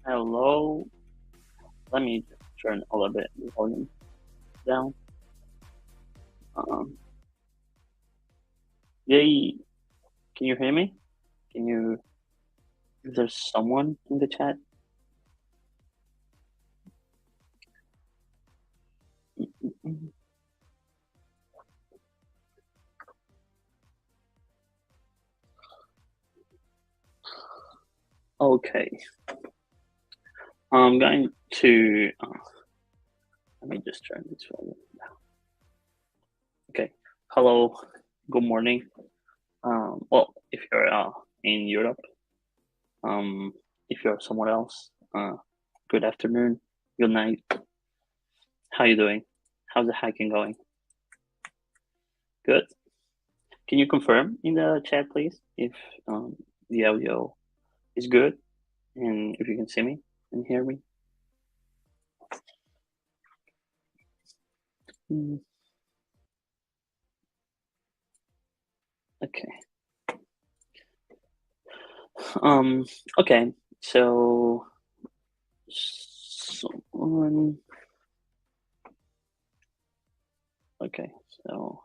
Hello. Let me turn a little bit the volume down. Um, Yay. Can you hear me? Can you? Is there someone in the chat? Okay. I'm going to. Let me just turn this volume down. Okay. Hello. Good morning. Well, if you're in Europe, if you're somewhere else, good afternoon, good night. How you doing? How's the hiking going? Good. Can you confirm in the chat, please, if the audio is good and if you can see me and hear me? Okay. Okay. So someone. Okay. So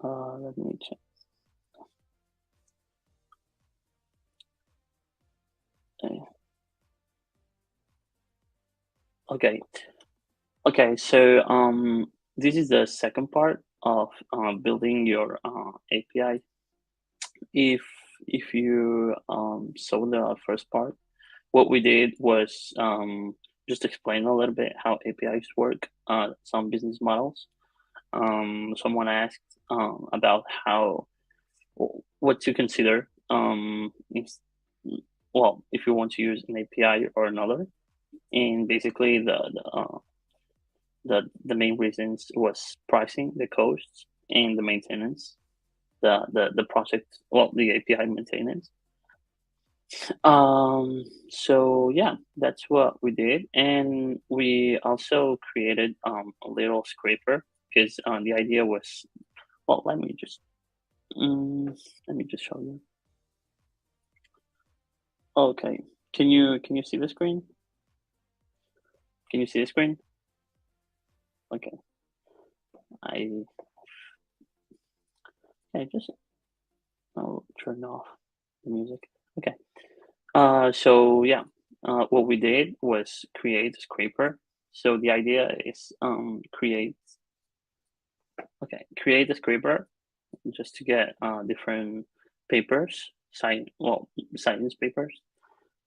let me check. Okay. Okay. So this is the second part of building your API. If you saw the first part, what we did was just explain a little bit how APIs work, some business models. Someone asked about what to consider if you want to use an API or another, and basically the main reasons was pricing, the costs, and the maintenance, the project, the API maintenance. So yeah, that's what we did, and we also created a little scraper because the idea was, let me just show you. Okay, can you see the screen? Can you see the screen? Okay, I just I'll turn off the music. Okay. So yeah, what we did was create a scraper. So the idea is create a scraper just to get different papers, science papers,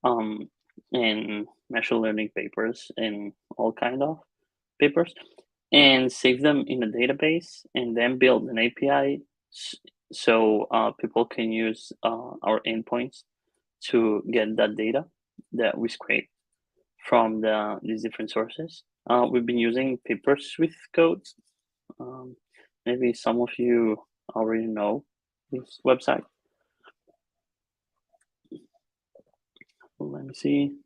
um, and machine learning papers, and all kind of papers, and save them in a database, and then build an API so people can use our endpoints to get that data that we scrape from these different sources. We've been using papers with codes. Maybe some of you already know this website. Let me see.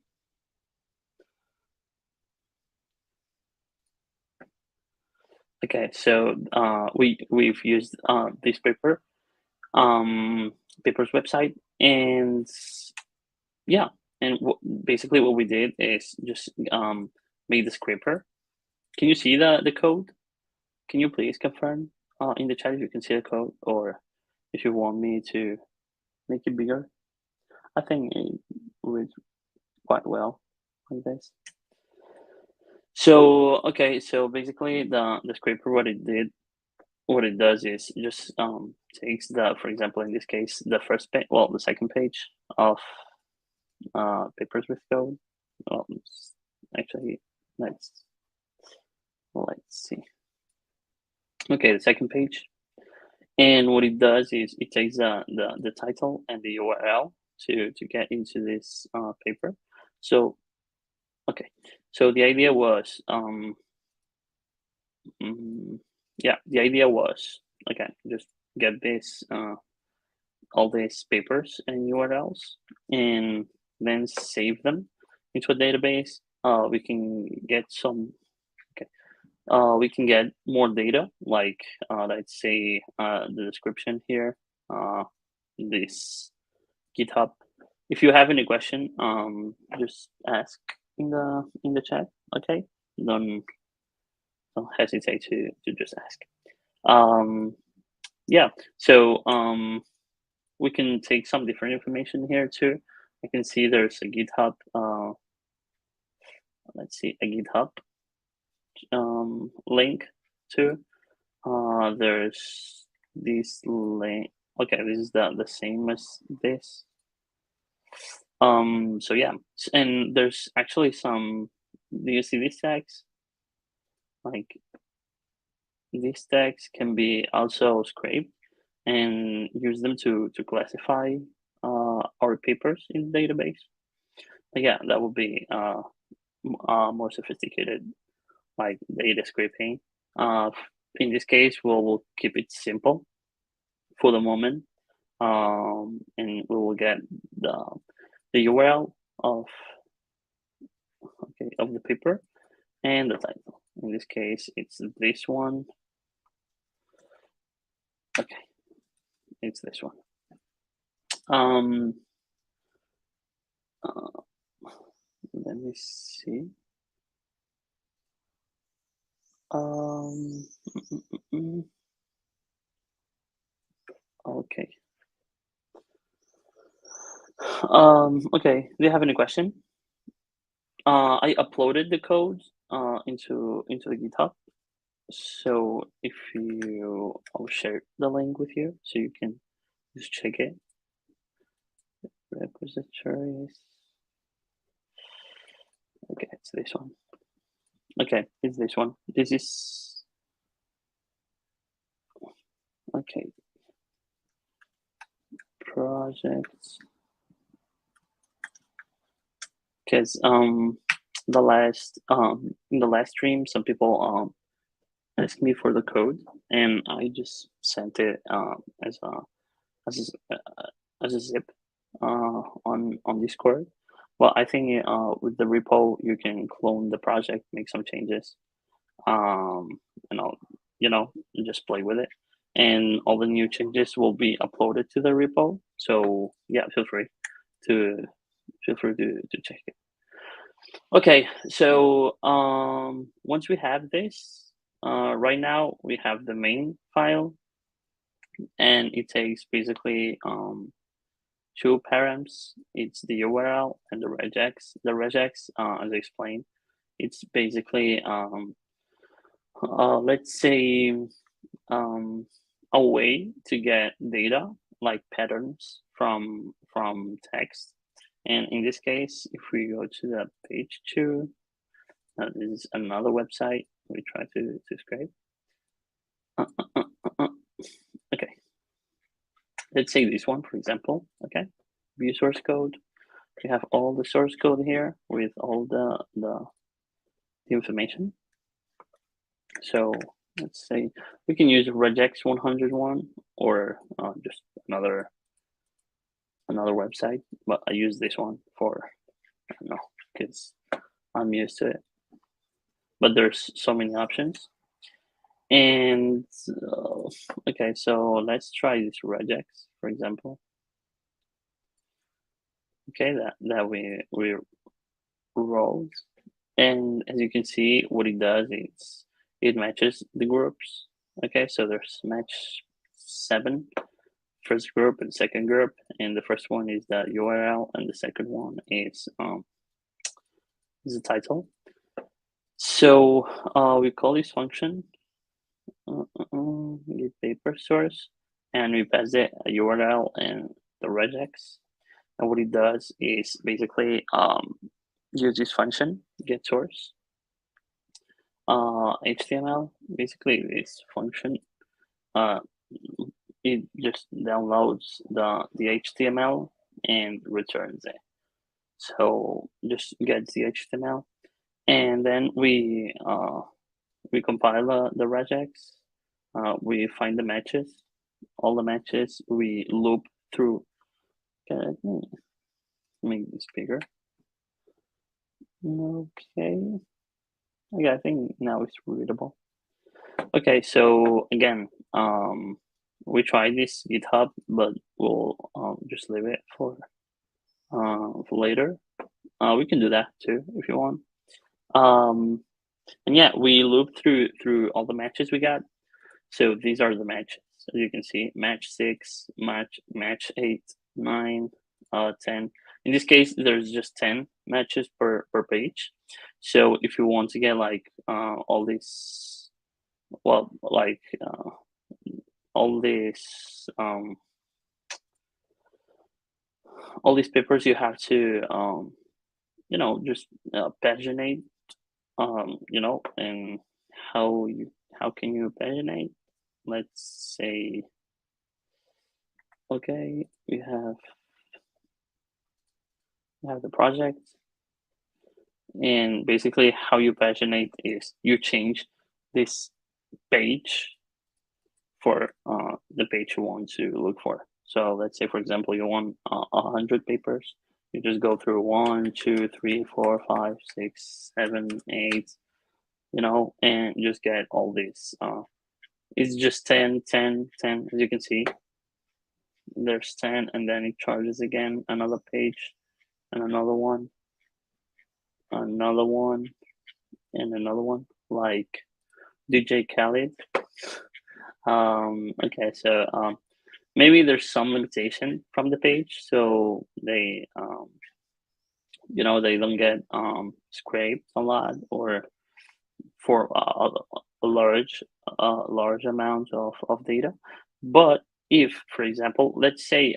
Okay, so we've used this paper's website, and yeah, and basically what we did is just made the scraper. Can you see the code? Can you please confirm in the chat if you can see the code, or if you want me to make it bigger? I think it would quite well like this. So okay, so basically the scraper, what it does is just takes for example, in this case, the first page, the second page of papers with code. Actually, let's see. Okay, the second page, and what it does is it takes the title and the URL to get into this paper. So okay, so the idea was the idea was just get this all these papers and URLs, and then save them into a database. We can get we can get more data, like let's say the description here, this GitHub If you have any question, just ask in the chat. Okay, don't hesitate to just ask. Yeah, so we can take some different information here too. I can see there's a GitHub. Let's see, a GitHub link too. There's this link. Okay, this is the same as this. So yeah, and there's actually some. Do you see these tags? Like these tags can be also scraped and use them to classify our papers in the database. But yeah, that would be more sophisticated, like data scraping. In this case, we'll keep it simple for the moment, and we will get the URL of the paper and the title. In this case, it's this one. Okay, it's this one. Let me see. Okay. Okay. Do you have any question? I uploaded the code into the GitHub. So if I'll share the link with you so you can just check it. Repositories. Okay, it's this one. Okay, it's this one. This is okay. Projects. Because in the last stream, some people asked me for the code, and I just sent it as a zip on Discord. Well, I think with the repo you can clone the project, make some changes, and I'll just play with it, and all the new changes will be uploaded to the repo. So yeah, feel free to check it. Okay, so once we have this, right now we have the main file, and it takes basically two params. It's the URL and the regex. The regex, as I explained, it's basically let's say a way to get data like patterns from text. And in this case, if we go to the page 2, this is another website we try to scrape. Okay, let's say this one, for example. Okay, view source code. We have all the source code here with all the information. So let's say we can use regex 101 or just another website, but I use this one for, I don't know, because I'm used to it. But there's so many options. And okay, so let's try this regex, for example. Okay, that we wrote, and as you can see, what it does is it matches the groups. Okay, so there's match 7, first group and second group, and the first one is the URL, and the second one is the title. So we call this function get paper source, and we pass it a URL and the regex. And what it does is basically use this function get source HTML. Basically, this function it just downloads the HTML and returns it. So just gets the HTML, and then we compile the regex. We find the matches, all the matches. We loop through. Okay, let me make this bigger. Okay. Okay, I think now it's readable. Okay, so again, we tried this GitHub, but we'll just leave it for later. We can do that too if you want. And yeah, we loop through all the matches we got. So these are the matches. As you can see, match 6, match 8, 9, 10. In this case, there's just 10 matches per page. So if you want to get like all these, well, like all these papers, you have to just paginate, and how can you paginate? Let's say, okay, we have the project, and basically how you paginate is you change this page for the page you want to look for. So let's say, for example, you want 100 papers. You just go through 1, 2, 3, 4, 5, 6, 7, 8, and just get all these. It's just 10, 10, 10, as you can see. There's 10, and then it charges again, another page, and another one, and another one, like DJ Khaled. Okay, so maybe there's some limitation from the page, so they they don't get scraped a lot, or for a large amount of data. But if, for example, let's say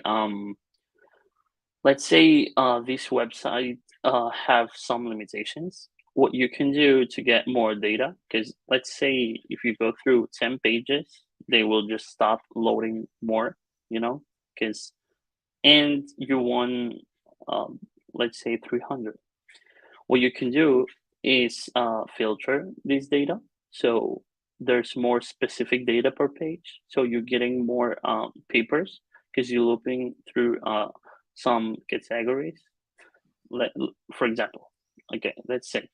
this website have some limitations, what you can do to get more data, because let's say if you go through 10 pages, they will just stop loading more, because and you want let's say 300. What you can do is filter this data, so there's more specific data per page, so you're getting more papers because you're looping through some categories. For example, okay, let's say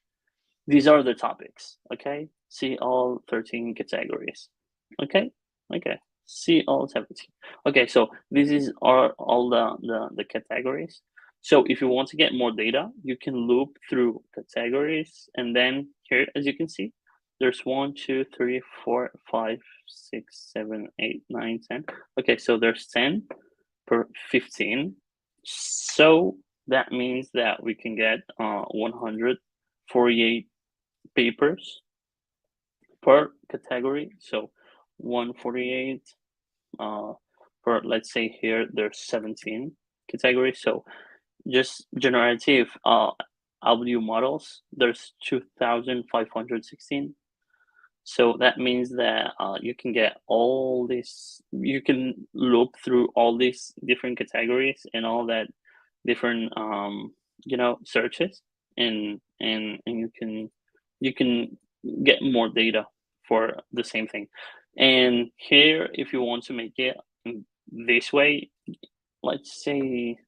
these are the topics. Okay, see all 13 categories. Okay, see all 17. Okay, so this is all the categories. So if you want to get more data, you can loop through categories, and then here, as you can see, there's 1, 2, 3, 4, 5, 6, 7, 8, 9, 10. Okay, so there's 10 per 15. So that means that we can get 148 papers per category. So 148 per, let's say here there's 17 categories. So just generative audio models, there's 2,516. So that means that you can get all this, you can loop through all these different categories and all that different searches, and you can get more data for the same thing. And here, if you want to make it this way, let's say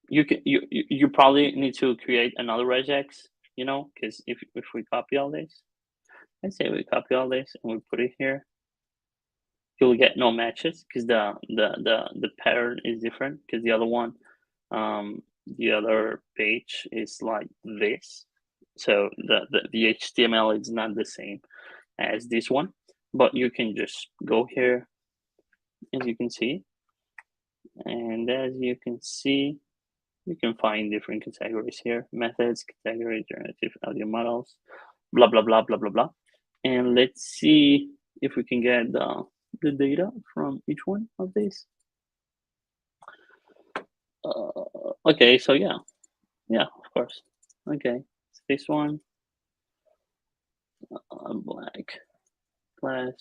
you probably need to create another regex, because if we copy all this, let's say we copy all this and we put it here, you'll get no matches because the pattern is different, because the other one, the other page is like this. So the HTML is not the same as this one, but you can just go here, as you can see, and as you can see, you can find different categories here: methods, category, generative audio models, blah blah blah blah blah blah. And let's see if we can get the data from each one of these. Okay, so yeah, of course. Okay, it's this one, black class.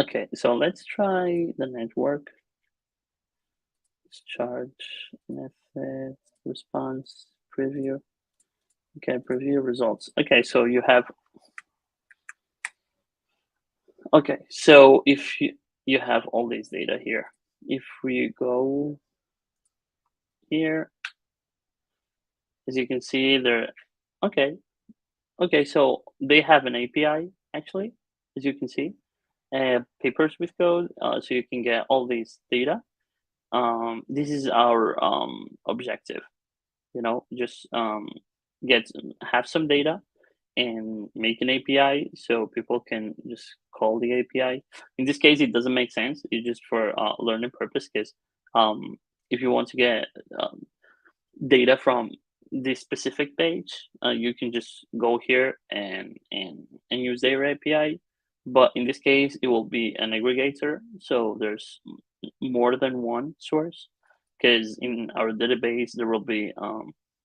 Okay, so let's try the network. Charge, method, response, preview. Okay, preview results. Okay, so you have. Okay, so if you have all these data here, if we go here, as you can see there, okay, so they have an API actually, as you can see, papers with code, so you can get all these data. this is our objective. Just have some data and make an API so people can just call the API. In this case, it doesn't make sense. It's just for learning purpose because um, if you want to get data from this specific page, you can just go here and use their API. But in this case, it will be an aggregator, so there's more than one source. Because in our database, there will be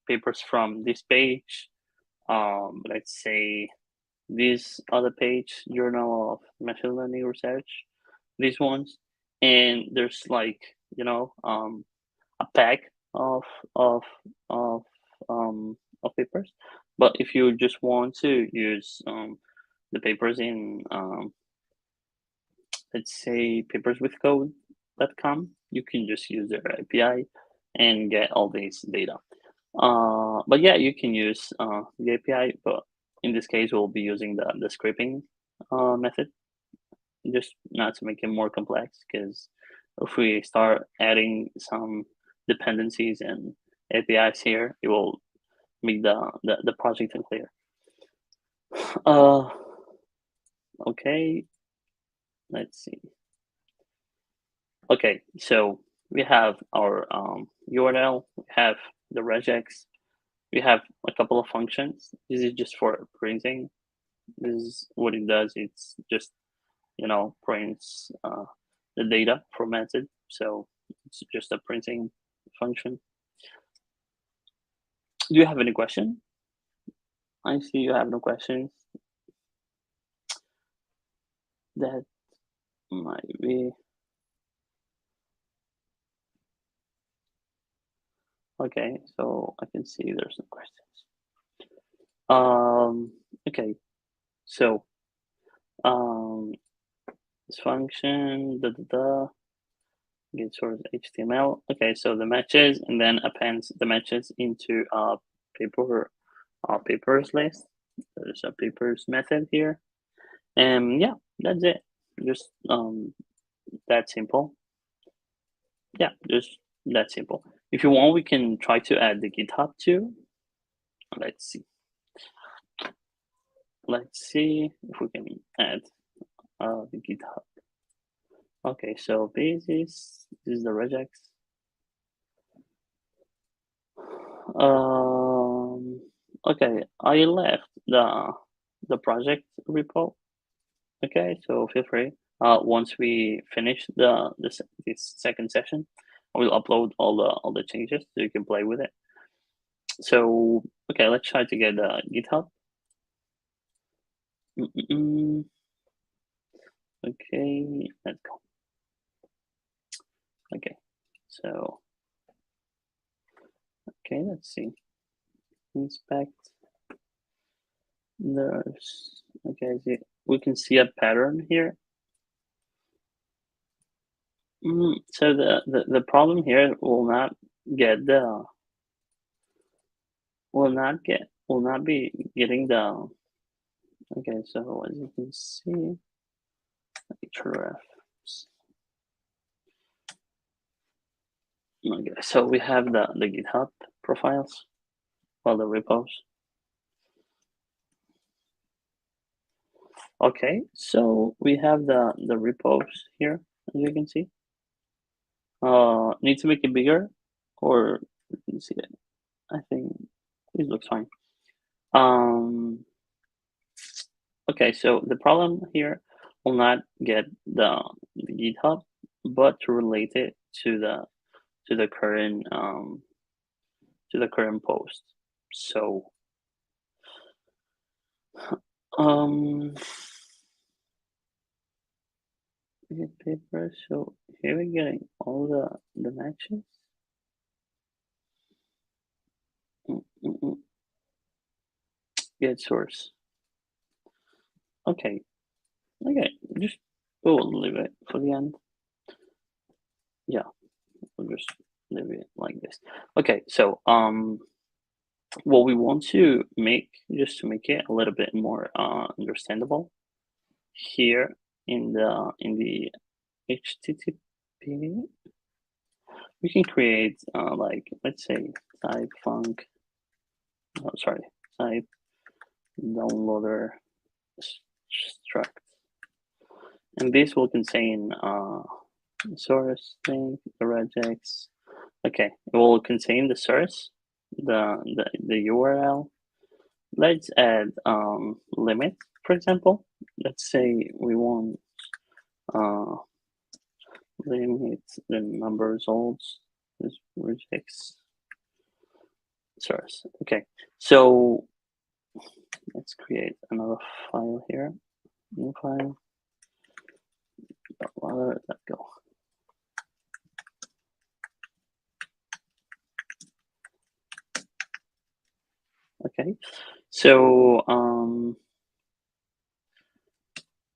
papers from this page. Let's say this other page, Journal of Machine Learning Research, these ones, and there's like a pack of of of of papers. But if you just want to use the papers in let's say paperswithcode.com, you can just use their API and get all this data. But yeah, you can use the API, but in this case, we'll be using the scraping method, just not to make it more complex. Because if we start adding some dependencies and APIs here, it will make the project unclear. Okay, let's see. Okay, so we have our URL, we have the regex, we have a couple of functions. This is just for printing. This is what it does. It's just prints the data formatted. So it's just a printing function. Do you have any question? I see you have no questions. That might be okay. So I can see there's no questions. Okay. So this function get source HTML. Okay, so the matches, and then appends the matches into a papers list. There's a papers method here, and yeah, that's it. Just that simple. Yeah, just that simple. If you want, we can try to add the GitHub too. Let's see. Let's see if we can add the GitHub. Okay, so this is the regex. Okay, I left the project repo. Okay, so feel free. Once we finish this second session, I will upload all the changes so you can play with it. So okay, let's try to get GitHub. Okay, let's go. Okay, so okay, let's see. Inspect. There's okay. We can see a pattern here. So the problem here will not get will not be getting the okay. So as you can see, hrefs. Okay, so we have the GitHub profiles, well, the repos. Okay, so we have the repos here, as you can see. Need to make it bigger, or you can see it. I think it looks fine. Okay, so the problem here will not get the GitHub, but to relate it to the current post. So get paper. So here we're getting all the matches. Get source. Okay, just we'll leave it for the end. Yeah, we'll just leave it like this. Okay, so what we want to make, just to make it a little bit more understandable, here in the HTTP, we can create like, let's say type func, type downloader struct, and this will contain source thing, the regex. Okay, it will contain the source, the URL. Let's add limit, for example. Let's say we want limit the number of results. This regex source. Okay, so let's create another file here. New file. Let that go. Okay, so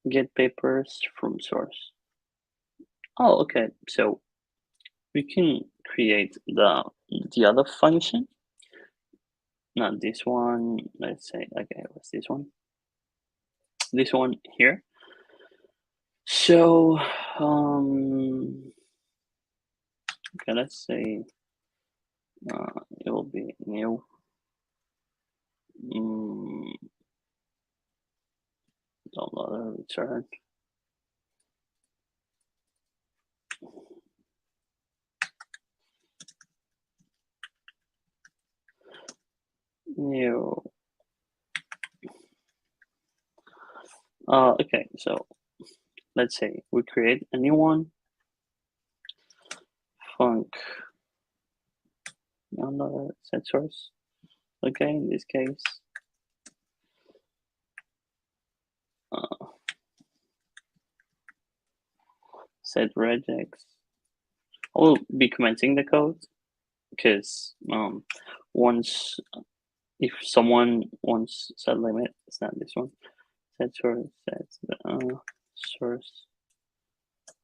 get papers from source. Oh, okay. So we can create the other function. Not this one. Let's say, okay, what's this one? This one here. So okay, let's say it will be new. Downloader return. New. Okay, so let's say we create a new one. Func downloader set source. Okay, in this case, set regex. I will be commenting the code because once if someone wants set limit, it's not this one. Set source, set the source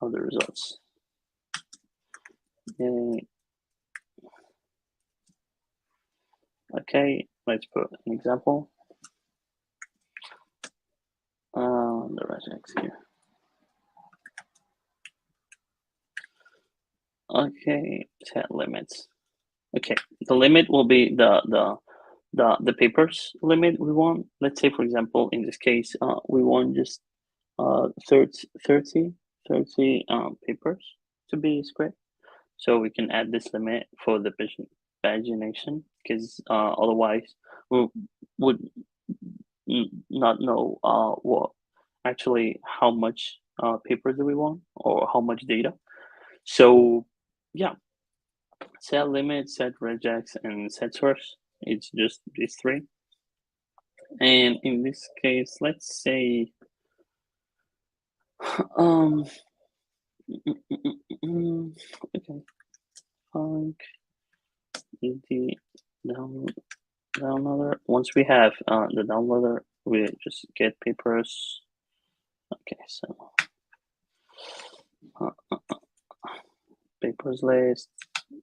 of the results. Yay. Okay, let's put an example. The regex here. Okay, set limits. Okay, the limit will be the papers limit we want. Let's say, for example, in this case, we want just 30 papers to be squared. So we can add this limit for the pagination, because otherwise we would not know what actually how much paper do we want or how much data. So yeah, set limit, set regex, and set source. It's just these three. And in this case, let's say okay, func the downloader. Once we have the downloader, we just get papers. Okay, so papers list.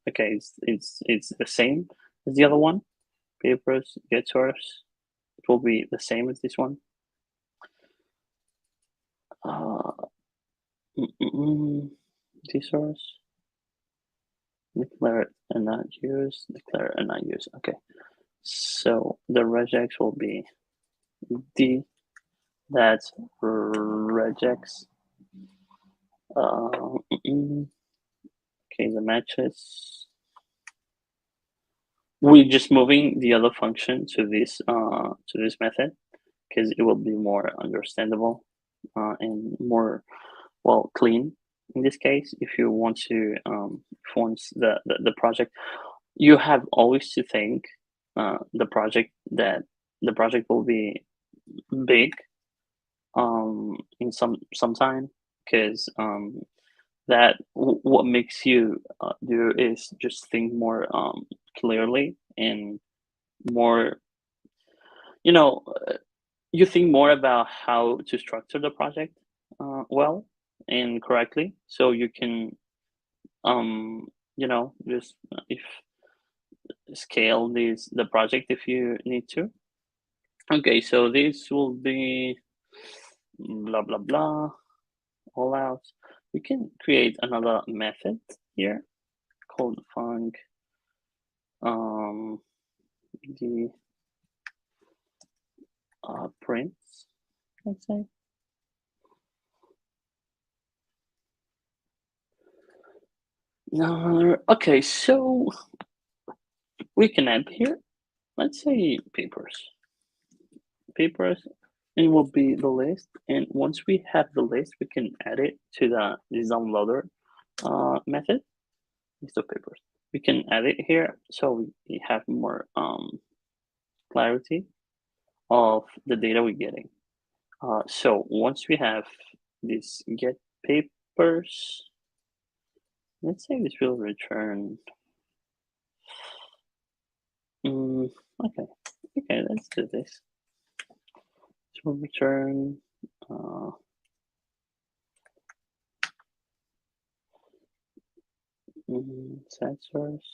Okay, it's the same as the other one. Papers get source. It will be the same as this one. This source. Declare and not use. Declare and not use. Okay. So the regex will be D. That's regex. Okay, the matches. We're just moving the other function to this method because it will be more understandable and more clean. In this case, if you want to once the project, you have always to think the project will be big in some time, because that what makes you do is just think more clearly and more, you think more about how to structure the project well and correctly, so you can just if scale the project if you need to. Okay, so this will be blah blah blah all out. We can create another method here called func the prints, let's say. Okay, so we can add here, let's say papers. Papers, it will be the list. And once we have the list, we can add it to the downloader method, list of papers. We can add it here so we have more clarity of the data we're getting. So once we have this get papers, let's say this will return. Okay, let's do this. This will return sensors.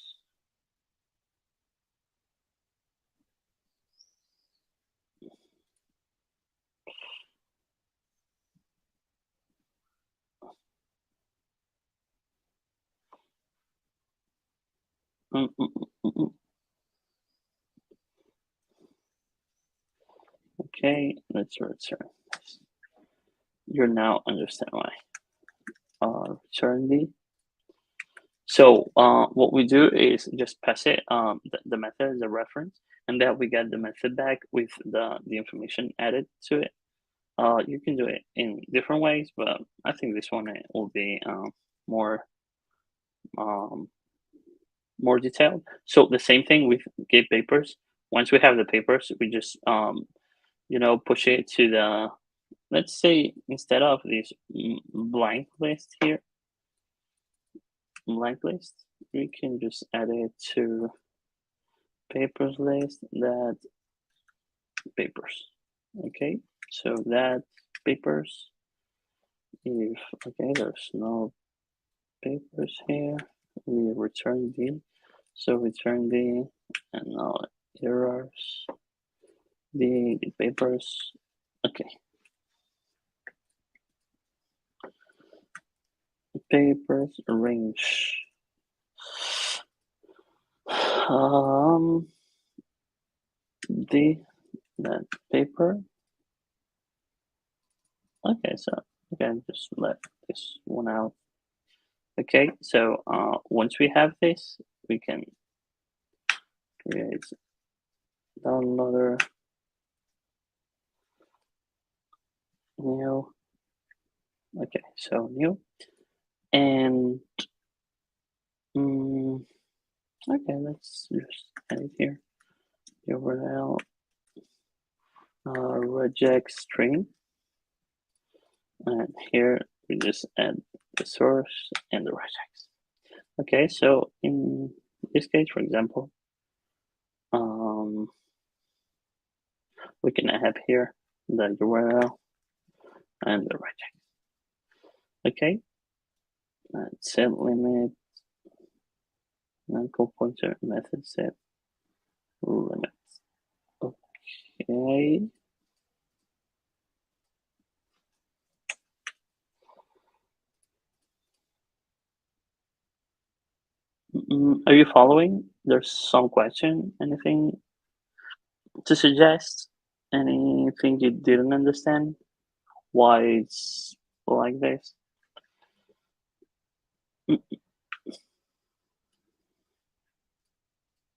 Okay, let's return this. You now understand why. Return the. So what we do is just pass it the method as a reference, and then we get the method back with the information added to it. You can do it in different ways, but I think this one will be more more detailed. So the same thing with get papers. Once we have the papers, we just push it to the, let's say, instead of this blank list here, we can just add it to papers list that papers. Okay, so that papers, if there's no papers here, we return the, so return the, and now errors, the papers. Okay, papers range. That paper. Okay, so again, just let this one out. Okay, so once we have this, we can create downloader new. Okay, so new, and okay, let's just add it here. The URL regex string, and here we just add the source and the regex. Okay, so in this case, for example, we can have here the URL and the regex. Okay, set limit, non-call pointer method set limits. Okay. Are you following? There's some question, anything to suggest? Anything you didn't understand? Why it's like this?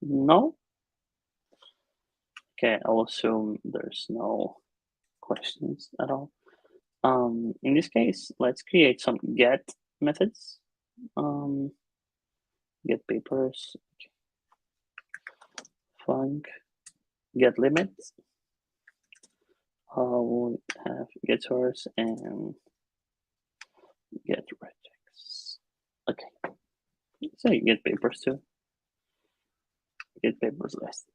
No? Okay, I'll assume there's no questions at all. In this case, let's create some get methods. Get papers, func, get limits. We'll have get source and get regex. Okay, so you get papers too. Get papers list.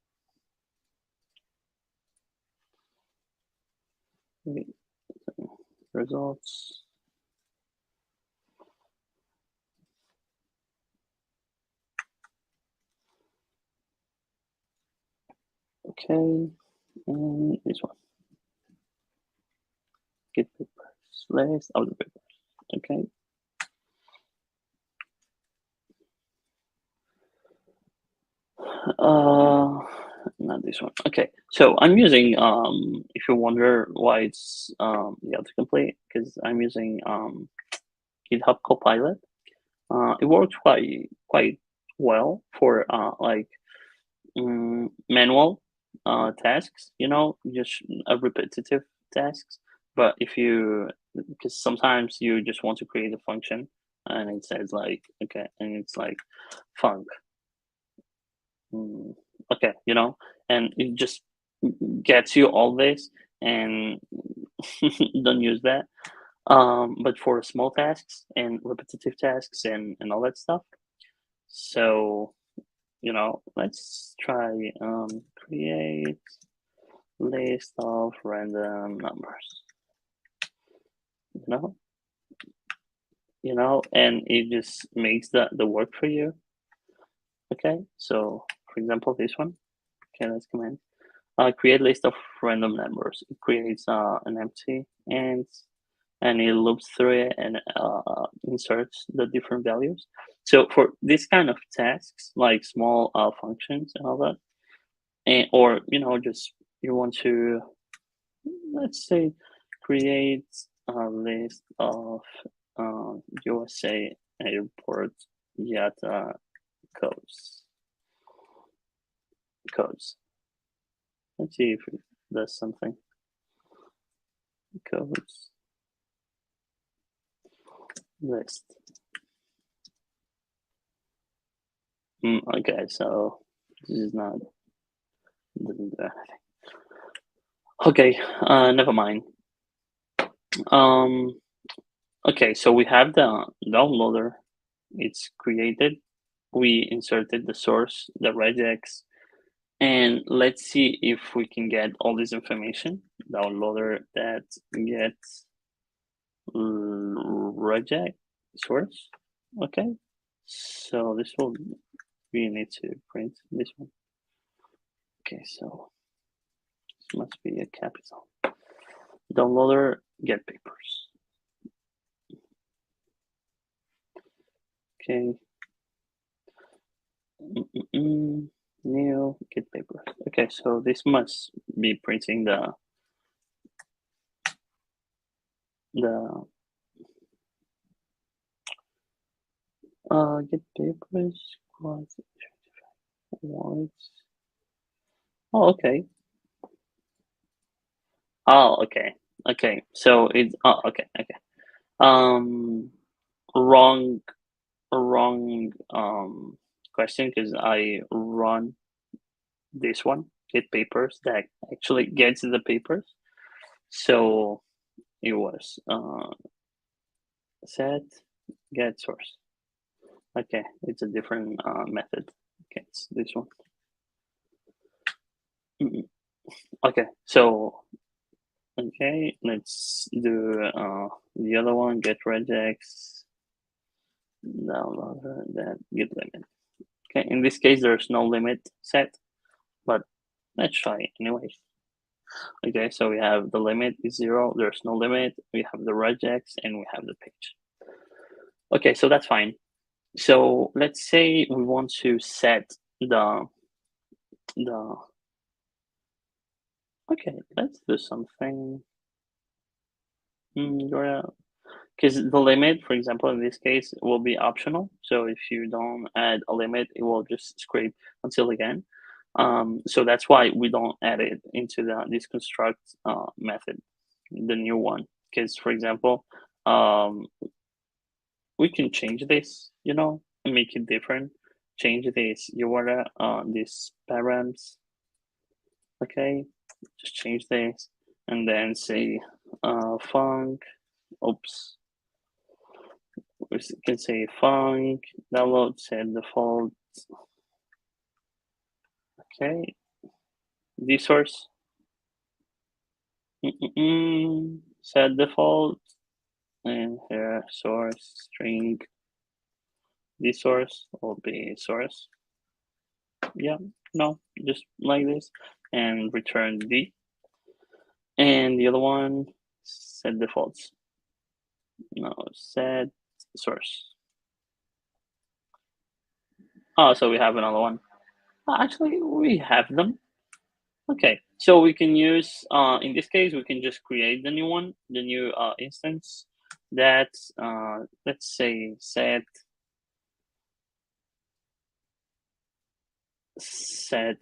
Results. Okay, and this one. Get papers list of the papers. Okay. Not this one. Okay, so I'm using if you wonder why it's the autocomplete, because I'm using GitHub CoPilot. It works quite well for like manual tasks, just repetitive tasks. But if you, because sometimes you just want to create a function and it says like, okay, and it's like func, mm, okay, and it just gets you all this and don't use that. But for small tasks and repetitive tasks and all that stuff. So, let's try create list of random numbers, you know, and it just makes the work for you. Okay, so for example, this one. Okay, let's command. Create list of random numbers. It creates an empty and it loops through it and inserts the different values. So for this kind of tasks, like small functions and all that, or just you want to, let's say, create a list of USA airport IATA codes. Codes. Let's see if it does something. Codes list. Okay, so this is not, doesn't do anything. Okay, never mind. Okay, so we have the downloader. It's created. We inserted the source, the regex, and let's see if we can get all this information. Downloader that gets regex source. Okay, so we need to print this one. Okay, so this must be a capital. Downloader get papers. Okay. New get papers. Okay, so this must be printing the get papers wallets. Oh, okay. Oh, okay. Okay. So it's okay. Um wrong wrong question, because I run this one, get papers, that actually gets the papers. So it was set get source. Okay, it's a different method. Okay, it's this one. Okay, so okay, let's do the other one, get regex, downloader, then get limit. Okay, in this case, there's no limit set, but let's try it anyways. Okay, so we have the limit is 0, there's no limit, we have the regex, and we have the page. Okay, so that's fine. So let's say we want to set the okay, let's do something. Because the limit, for example, in this case, will be optional. So if you don't add a limit, it will just scrape until again. So that's why we don't add it into this construct method, the new one. Because, for example, we can change this, and make it different. Change this URL on this params. Okay, just change this and then say func. Oops. We can say func download set default. Okay, the source set default, and here source string. The source will be source. Yeah, no, just like this, and return D. And the other one, set defaults. No, set source. Oh, so we have another one. Actually, we have them. Okay, so we can use, in this case, we can just create the new one, the new instance. That's, let's say, set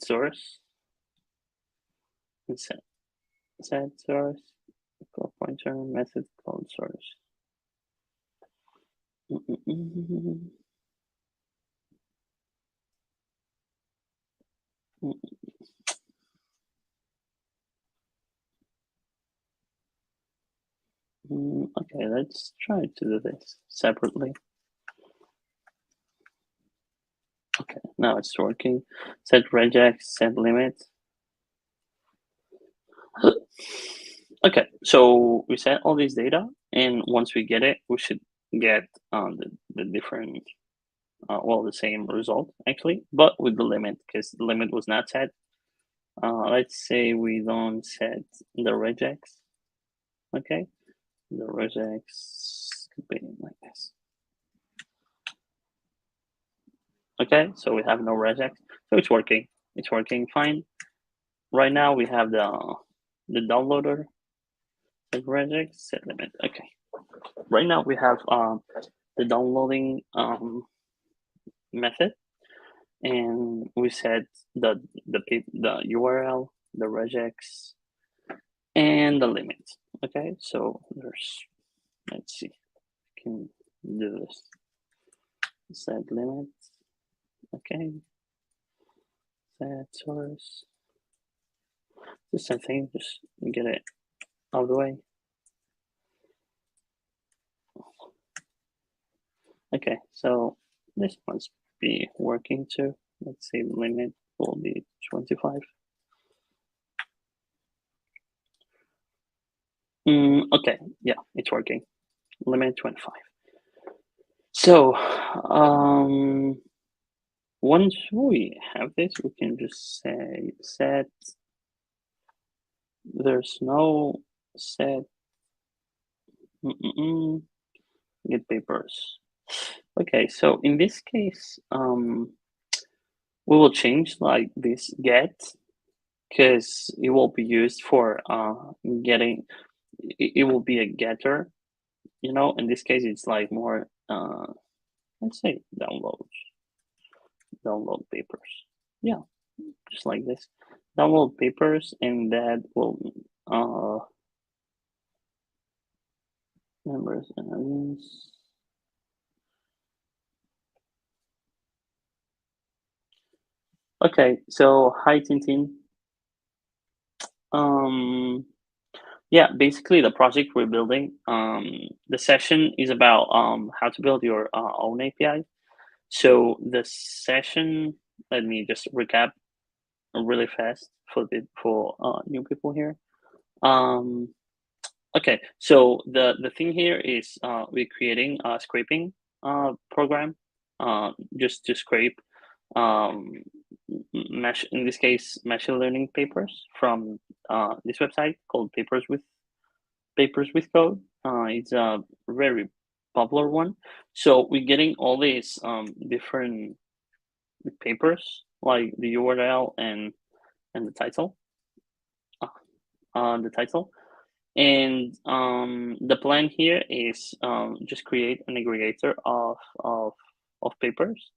source, and set source, call pointer method called source. Okay, let's try to do this separately. Okay, now it's working. Set regex, set limit. Okay, so we set all this data, and once we get it, we should get the different, well, the same result actually, but with the limit, because the limit was not set. Let's say we don't set the regex. Okay, the regex could be like this. Okay, so we have no regex, so it's working. It's working fine. Right now we have the downloader, set regex, set limit. Okay, right now we have the downloading method, and we set the URL, the regex, and the limit. Okay, so there's, let's see, I can do this. Set limit. Okay, set source. The same thing, just get it out of the way. Okay, so this must be working too. Let's say limit will be 25. Okay, yeah, it's working. Limit 25. So, once we have this, we can just say set. There's no set. Get papers. Okay, so in this case, we will change like this get, because it will be used for getting. It will be a getter, you know. In this case, it's like more. Let's say download papers. Yeah, just like this. Download papers, and that will members and audience. Okay, so hi Tintin. Yeah, basically the project we're building. The session is about how to build your own API. So the session, let me just recap really fast for new people here. Okay, so the thing here is we're creating a scraping program just to scrape um, mesh, in this case, machine learning papers from this website called Papers with Code. It's a very popular one. So we're getting all these different papers, like the URL and the title, the title. And the plan here is just create an aggregator of papers.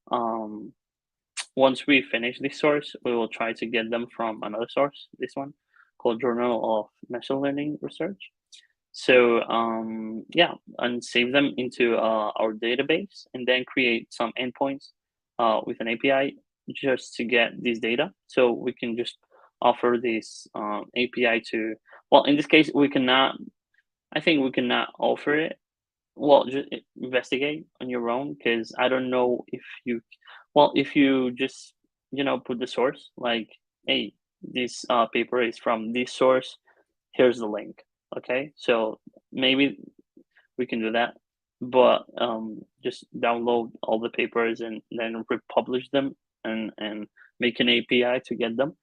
Um, Once we finish this source, we will try to get them from another source, this one called Journal of Machine Learning Research. So yeah, and save them into our database, and then create some endpoints with an API just to get this data. So we can just offer this API to, well, in this case, we cannot, I think we cannot offer it. Well, just investigate on your own, because I don't know if you, well, if you just, put the source, like, hey, this paper is from this source, here's the link. Okay, so maybe we can do that, but just download all the papers and then republish them, and make an API to get them.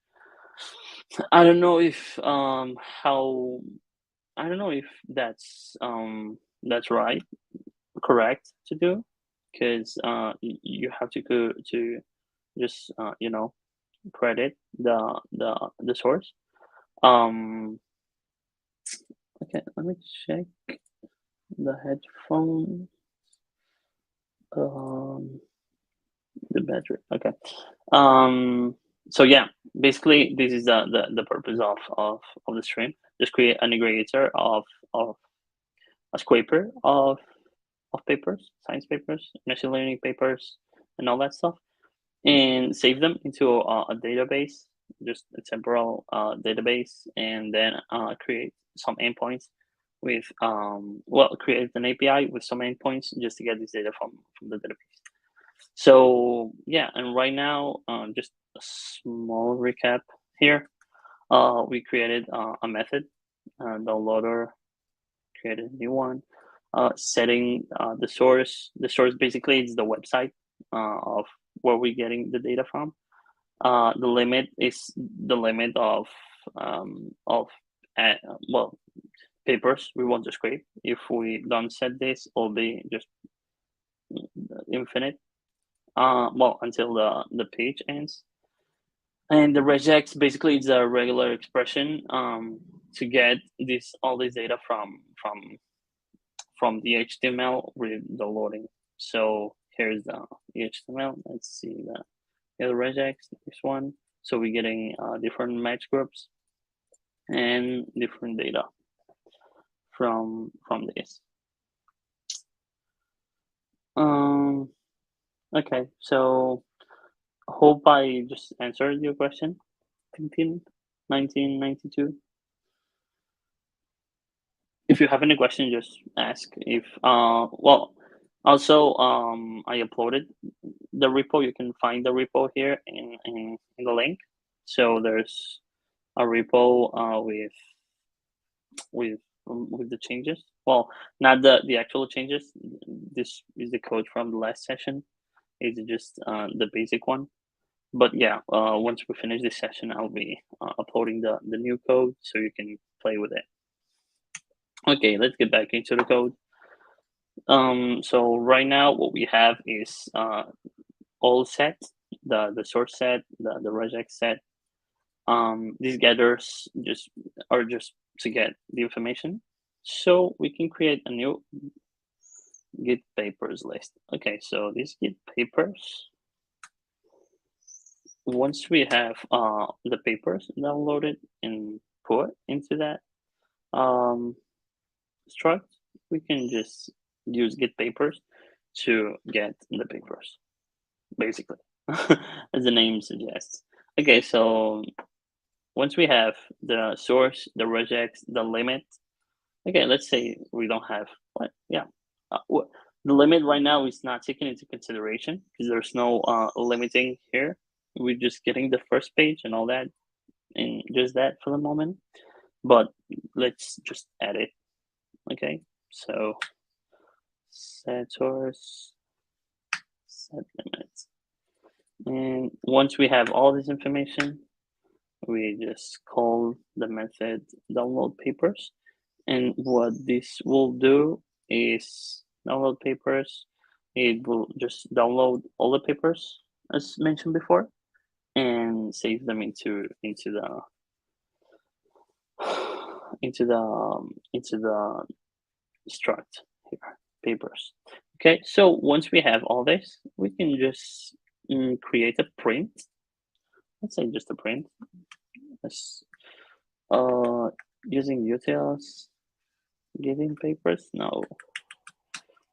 I don't know if how I don't know if that's right, correct to do, because you have to go to just credit the source. Okay, let me check the headphone. The battery. Okay. So yeah, basically this is the purpose of the stream. Just create an aggregator of a scraper of papers, science papers, machine learning papers, and all that stuff, and save them into a database, just a temporal database, and then create some endpoints with create an API with some endpoints just to get this data from the database. So yeah, and right now, just a small recap here. We created a method, downloader, created a new one, setting the source. The source basically is the website of where we're getting the data from. The limit is the limit of uh, well papers we want to scrape. If we don't set this, it'll be just infinite. Until the page ends. And the regex basically is a regular expression to get all this data from the HTML with the loading. So here's the HTML. Let's see the regex, this one. So we're getting different match groups and different data from this. Okay, so hope I just answered your question, Tintin, 1992. If you have any question, just ask. If also I uploaded the repo. You can find the repo here in the link. So there's a repo with the changes. Well, not the actual changes. This is the code from the last session. It's just the basic one. But yeah, once we finish this session, I'll be uploading the new code so you can play with it. Okay, let's get back into the code. So right now what we have is all set, the source set, the regex set. These getters are just to get the information. So we can create a new Git papers list. Okay, so these Git papers, once we have the papers downloaded and put into that struct, we can just use Git papers to get the papers, basically, as the name suggests. Okay, so once we have the source, the regex, the limit. Okay, let's say we don't have the limit right now is not taken into consideration because there's no limiting here. We're just getting the first page and all that, and just that for the moment. But let's just add it. Okay, so set source, set limit, and once we have all this information, we just call the method download papers. And what this will do is download papers. It will just download all the papers as mentioned before and save them into the struct here, papers. Okay, so once we have all this, we can just create a print. Let's say just a print. Let's, using utils, getting papers. No,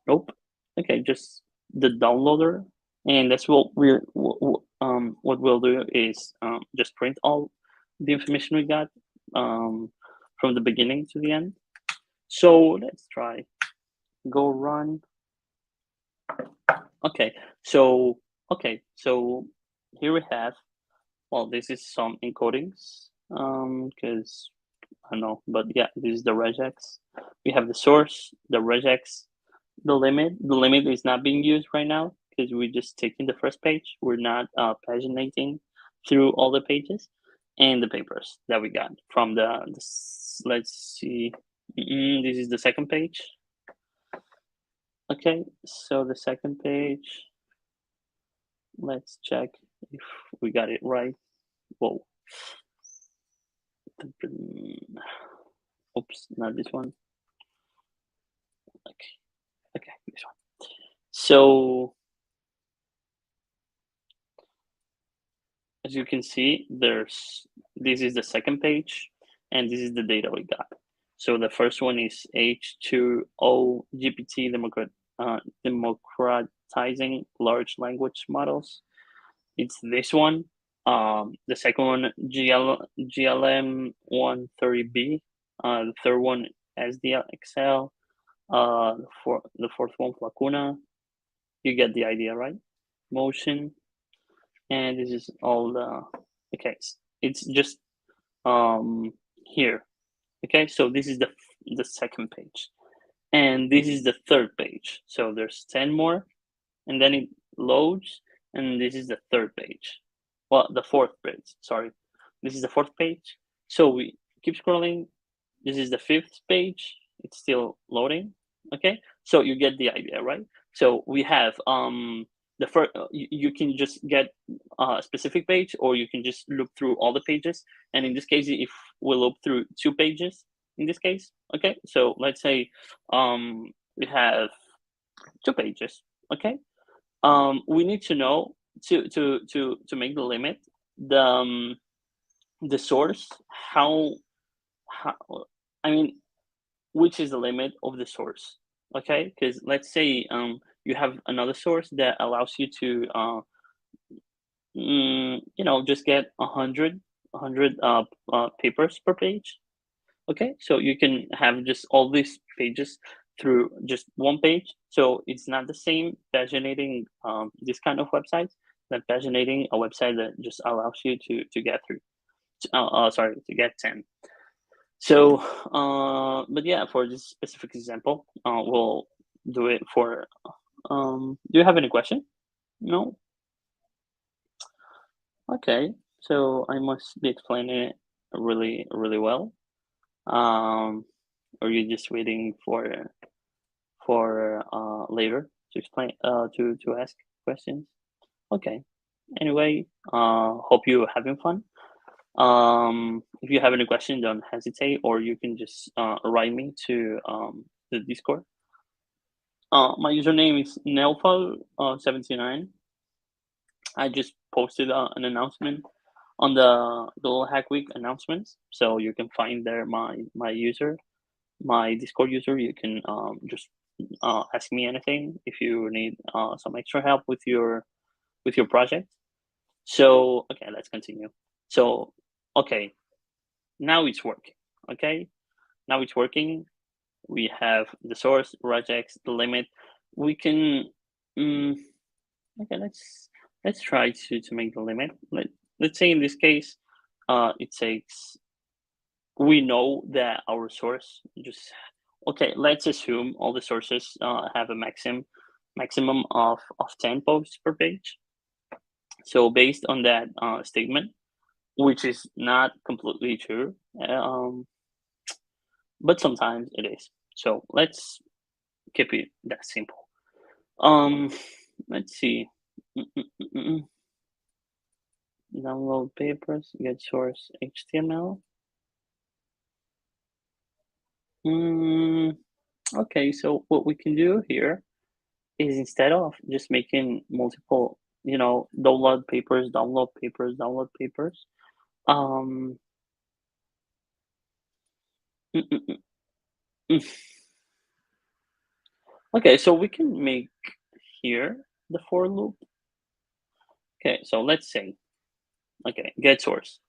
nope. Okay, just the downloader, and that's what what we'll do is just print all the information we got from the beginning to the end. So let's try go run. Okay, so here we have, well, this is some encodings because I don't know, but yeah, this is the regex. We have the source, the regex, the limit. The limit is not being used right now because we're just taking the first page. We're not paginating through all the pages, and the papers that we got from the let's see. This is the second page. Okay, so the second page, let's check if we got it right. Whoa. Oops, not this one. Okay, this one. So as you can see, this is the second page, and this is the data we got. So the first one is H2O GPT democratizing large language models. It's this one. The second one, GLM 130B. The third one, SDXL. The fourth one, Flacuna. You get the idea, right? Motion. And this is all the, okay, it's just here. Okay, so this is the second page. And this is the third page. So there's 10 more, and then it loads, and this is the third page. Well, the fourth page, sorry. This is the fourth page. So we keep scrolling. This is the fifth page. It's still loading. Okay, so you get the idea, right? So we have the first. You can just get a specific page, or you can just look through all the pages. And in this case, if we look through 2 pages, in this case, okay. So let's say we have 2 pages. Okay, we need to know to make the limit, the source, how I mean, which is the limit of the source. Okay, because let's say you have another source that allows you to just get 100 papers per page. Okay, so you can have just all these pages through just one page. So it's not the same paginating this kind of websites than paginating a website that just allows you to get through. To get 10. So, but yeah, for this specific example, we'll do it for. Do you have any question? No. Okay. So I must be explaining it really, really well. Or you're just waiting for later to explain to ask questions. Okay. Anyway, hope you're having fun. If you have any questions, don't hesitate, or you can just write me to the Discord. My username is Nelfal79. I just posted an announcement on the Global Hack Week announcements, so you can find there my Discord user. You can just ask me anything if you need some extra help with your project. So okay, let's continue. So okay, now it's working. Okay, now it's working. We have the source, regex, the limit. We can okay, let's try to make the limit. Let's say in this case, it takes, we know that our source just, okay, let's assume all the sources have a maximum of 10 posts per page. So based on that statement, which is not completely true, but sometimes it is. So let's keep it that simple. Let's see. Download papers, get source HTML. Okay, so what we can do here is, instead of just making multiple, download papers, um, mm, mm, mm, mm. Okay, so we can make here the for loop. Okay, so let's say, okay, get source.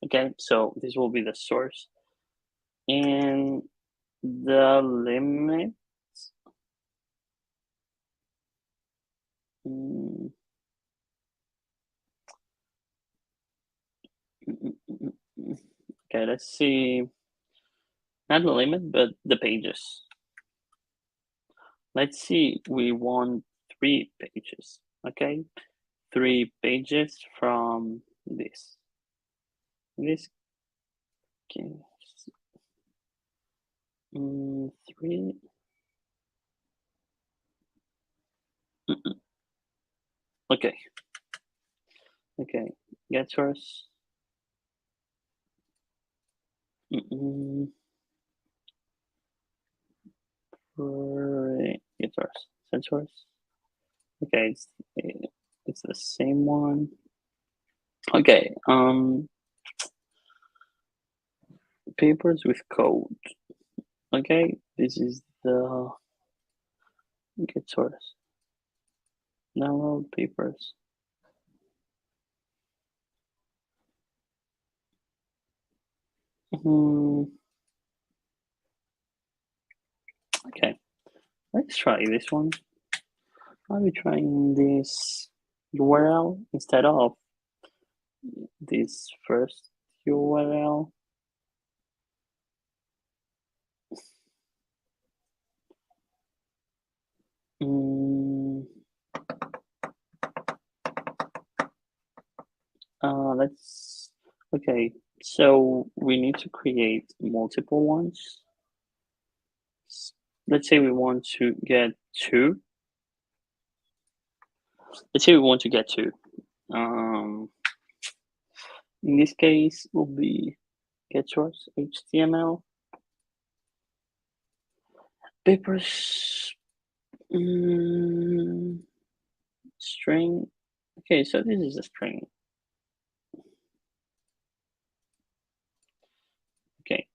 Okay, so this will be the source, and the limit. Okay, let's see. Not the limit, but the pages. Let's see. We want 3 pages. Okay, 3 pages from this. This case, 3. Okay. Okay, get source. Get source, send source. Okay, it's the same one. Okay, papers with code. Okay, this is the get source. Download papers. Okay, let's try this one. I'll be trying this URL instead of this first URL. Let's, okay, so we need to create multiple ones. Let's say we want to get two. Let's say we want to get two. In this case, will be get source HTML papers string. Okay, so this is a string. Okay.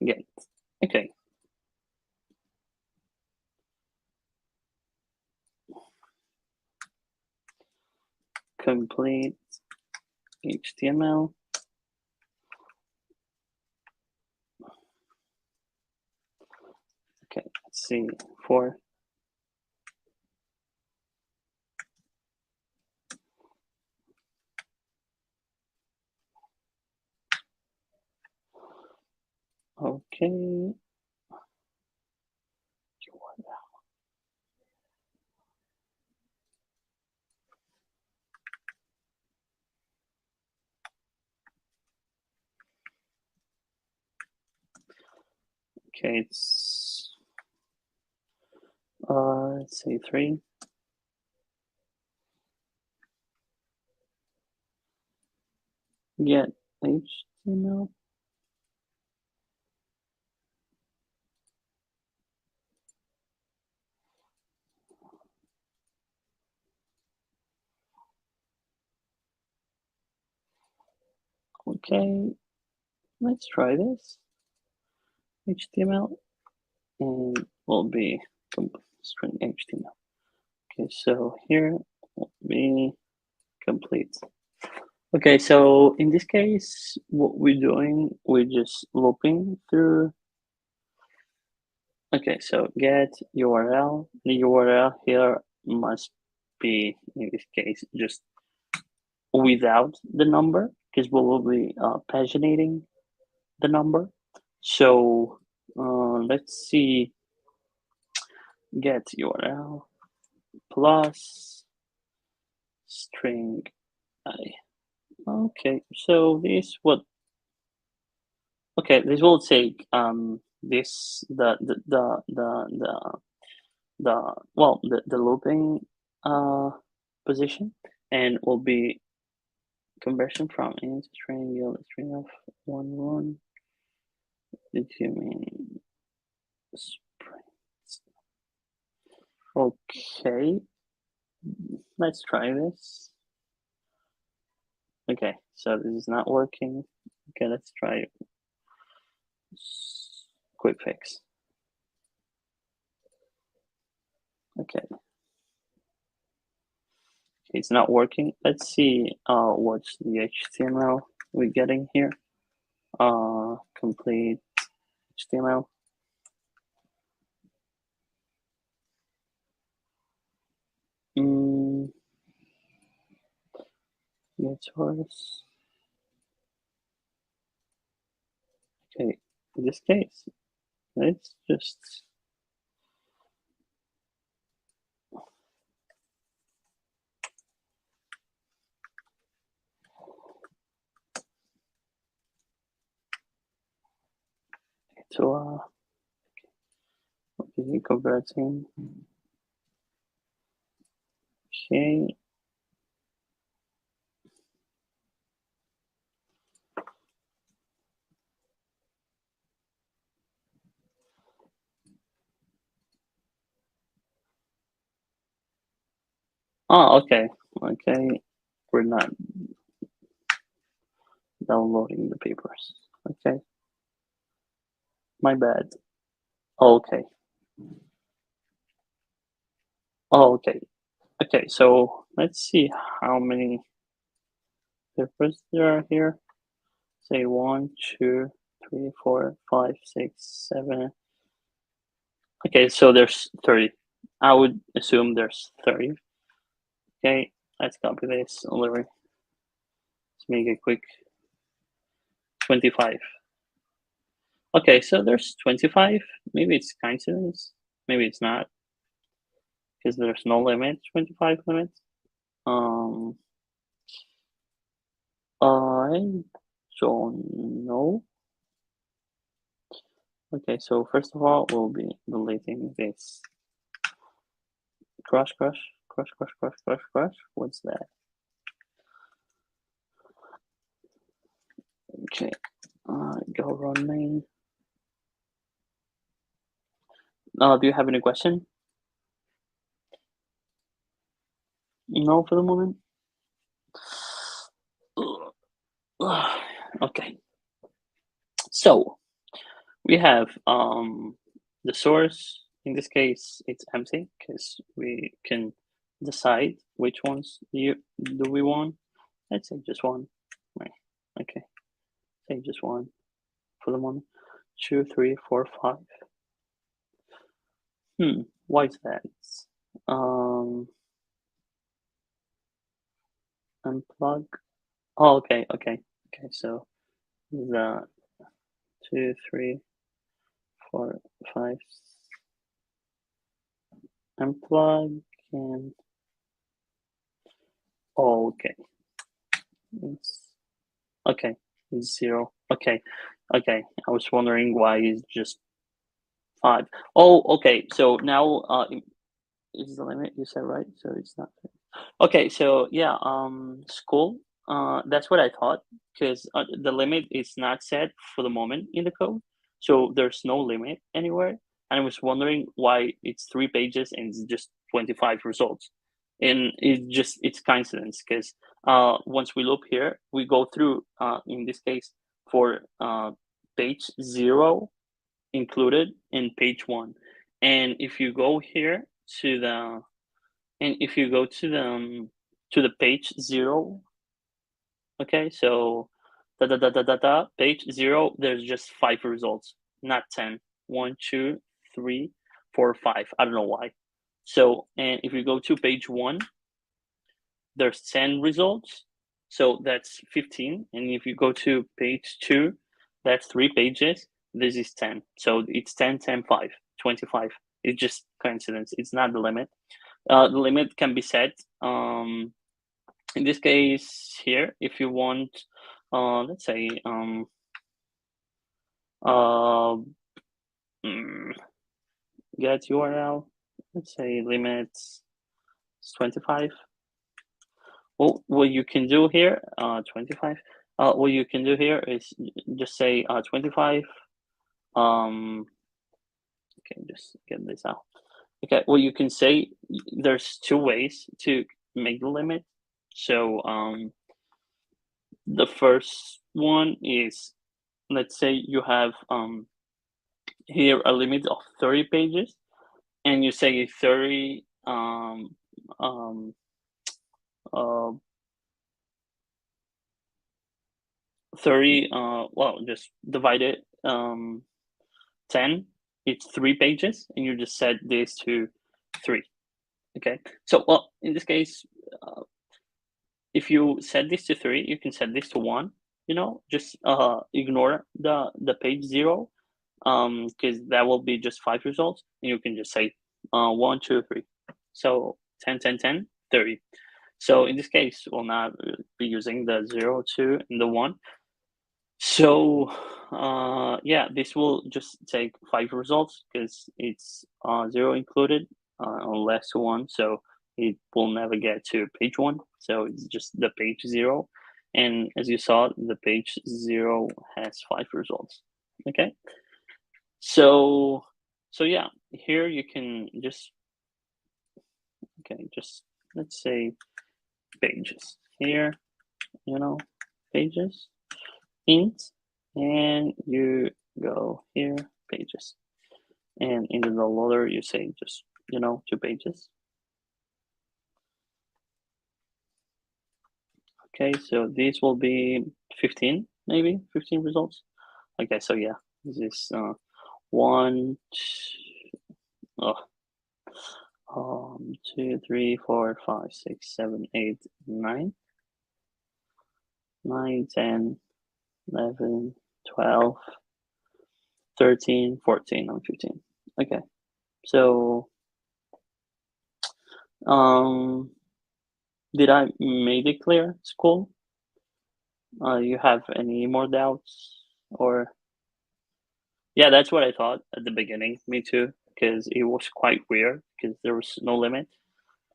Get. Okay. Complete HTML. Okay, let's see. For okay. Okay, it's let's say 3. Get HTML. Okay, let's try this. HTML and will be string HTML. Okay, so here will be complete. Okay, so in this case, what we're doing, we're just looping through. Okay, so get URL. The URL here must be, in this case, just without the number, because we will be paginating the number. So let's see, get URL plus string I. Okay, so this what? Okay, this will take this the looping position, and will be conversion from int string yield string of 1 1. Did you mean sprint? Okay, let's try this. Okay, so this is not working. Okay, let's try it. Quick fix. Okay. It's not working. Let's see what's the HTML we're getting here. Complete HTML. Get source. Okay, in this case, let's just to okay, converting. Okay. Oh, okay. Okay. We're not downloading the papers. Okay. My bad. Okay. Okay. Okay. So let's see how many papers there are here. Say 1, 2, 3, 4, 5, 6, 7. Okay, so there's 30. I would assume there's 30. Okay, let's copy this. Let's make it quick. 25. Okay, so there's 25. Maybe it's coincidence. Maybe it's not, because there's no limit. 25 limit. Um, I don't know. Okay, so first of all, we'll be deleting this. Crush. What's that? Okay, go run main. Do you have any question? No, for the moment. Okay, so we have the source. In this case, it's empty because we can decide which ones do we want. Let's say just one. Right. Okay, say just one for the moment. 2, 3, 4, 5. Why is that? Unplug. Oh, okay. So the 2, 3, 4, 5. Unplug and okay. It's okay. It's 0. Okay. I was wondering why it's just 5. Oh, okay. So now is the limit you said, right? So it's not. Okay, so yeah, school. That's what I thought because the limit is not set for the moment in the code, so there's no limit anywhere. And I was wondering why it's 3 pages and it's just 25 results, and it's coincidence because once we loop here, we go through in this case for page 0 included in page 1, and if you go here to the and if you go to the page 0, okay, so page 0, there's just 5 results, not 10. 1, 2, 3, 4, 5. I don't know why. So, and if you go to page 1, there's 10 results, so that's 15. And if you go to page 2, that's 3 pages. This is 10. So it's 10, 10, 5, 25. It's just coincidence. It's not the limit. The limit can be set. In this case here, if you want, let's say, get URL, let's say limits 25. Well, what you can do here, 25. What you can do here is just say 25. Okay, just get this out. Okay, well, you can say there's 2 ways to make the limit. So the first one is, let's say you have here a limit of 30 pages, and you say 30 uh, 30 well, just divide it 10. It's 3 pages, and you just set this to 3. Okay, so well, in this case, if you set this to 3, you can set this to 1. Just ignore the page 0, because that will be just 5 results, and you can just say 1, 2, 3. So 10, 10, 10, 30. So in this case, we'll not be using the 0, 2, and the 1. So yeah, this will just take 5 results because it's 0 included, unless 1. So it will never get to page 1. So it's just the page 0. And as you saw, the page 0 has 5 results. Okay. So yeah, here you can just, okay, just let's say pages here, pages, int, and you go here, pages. And in the loader, you say just, 2 pages. Okay, so this will be 15, maybe 15 results. Okay, so yeah, this is 1, 2, 3, 4, 5, 6, 7, 8, 9, 10, 11, 12, 13, 14, and 15. Okay, so did I make it clear? It's cool. You have any more doubts? Or yeah, that's what I thought at the beginning. Me too, because it was quite weird because there was no limit.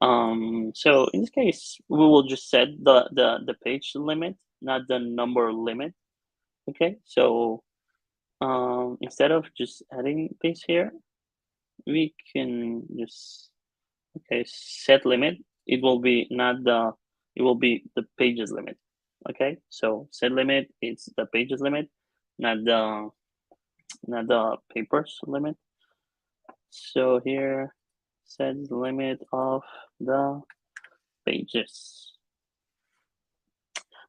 So in this case, we will just set the page limit, not the number limit. Okay, so instead of just adding this here, we can just, okay, set limit. It will be the pages limit. Okay, so set limit, it's the pages limit, not the papers limit. So here, set the limit of the pages.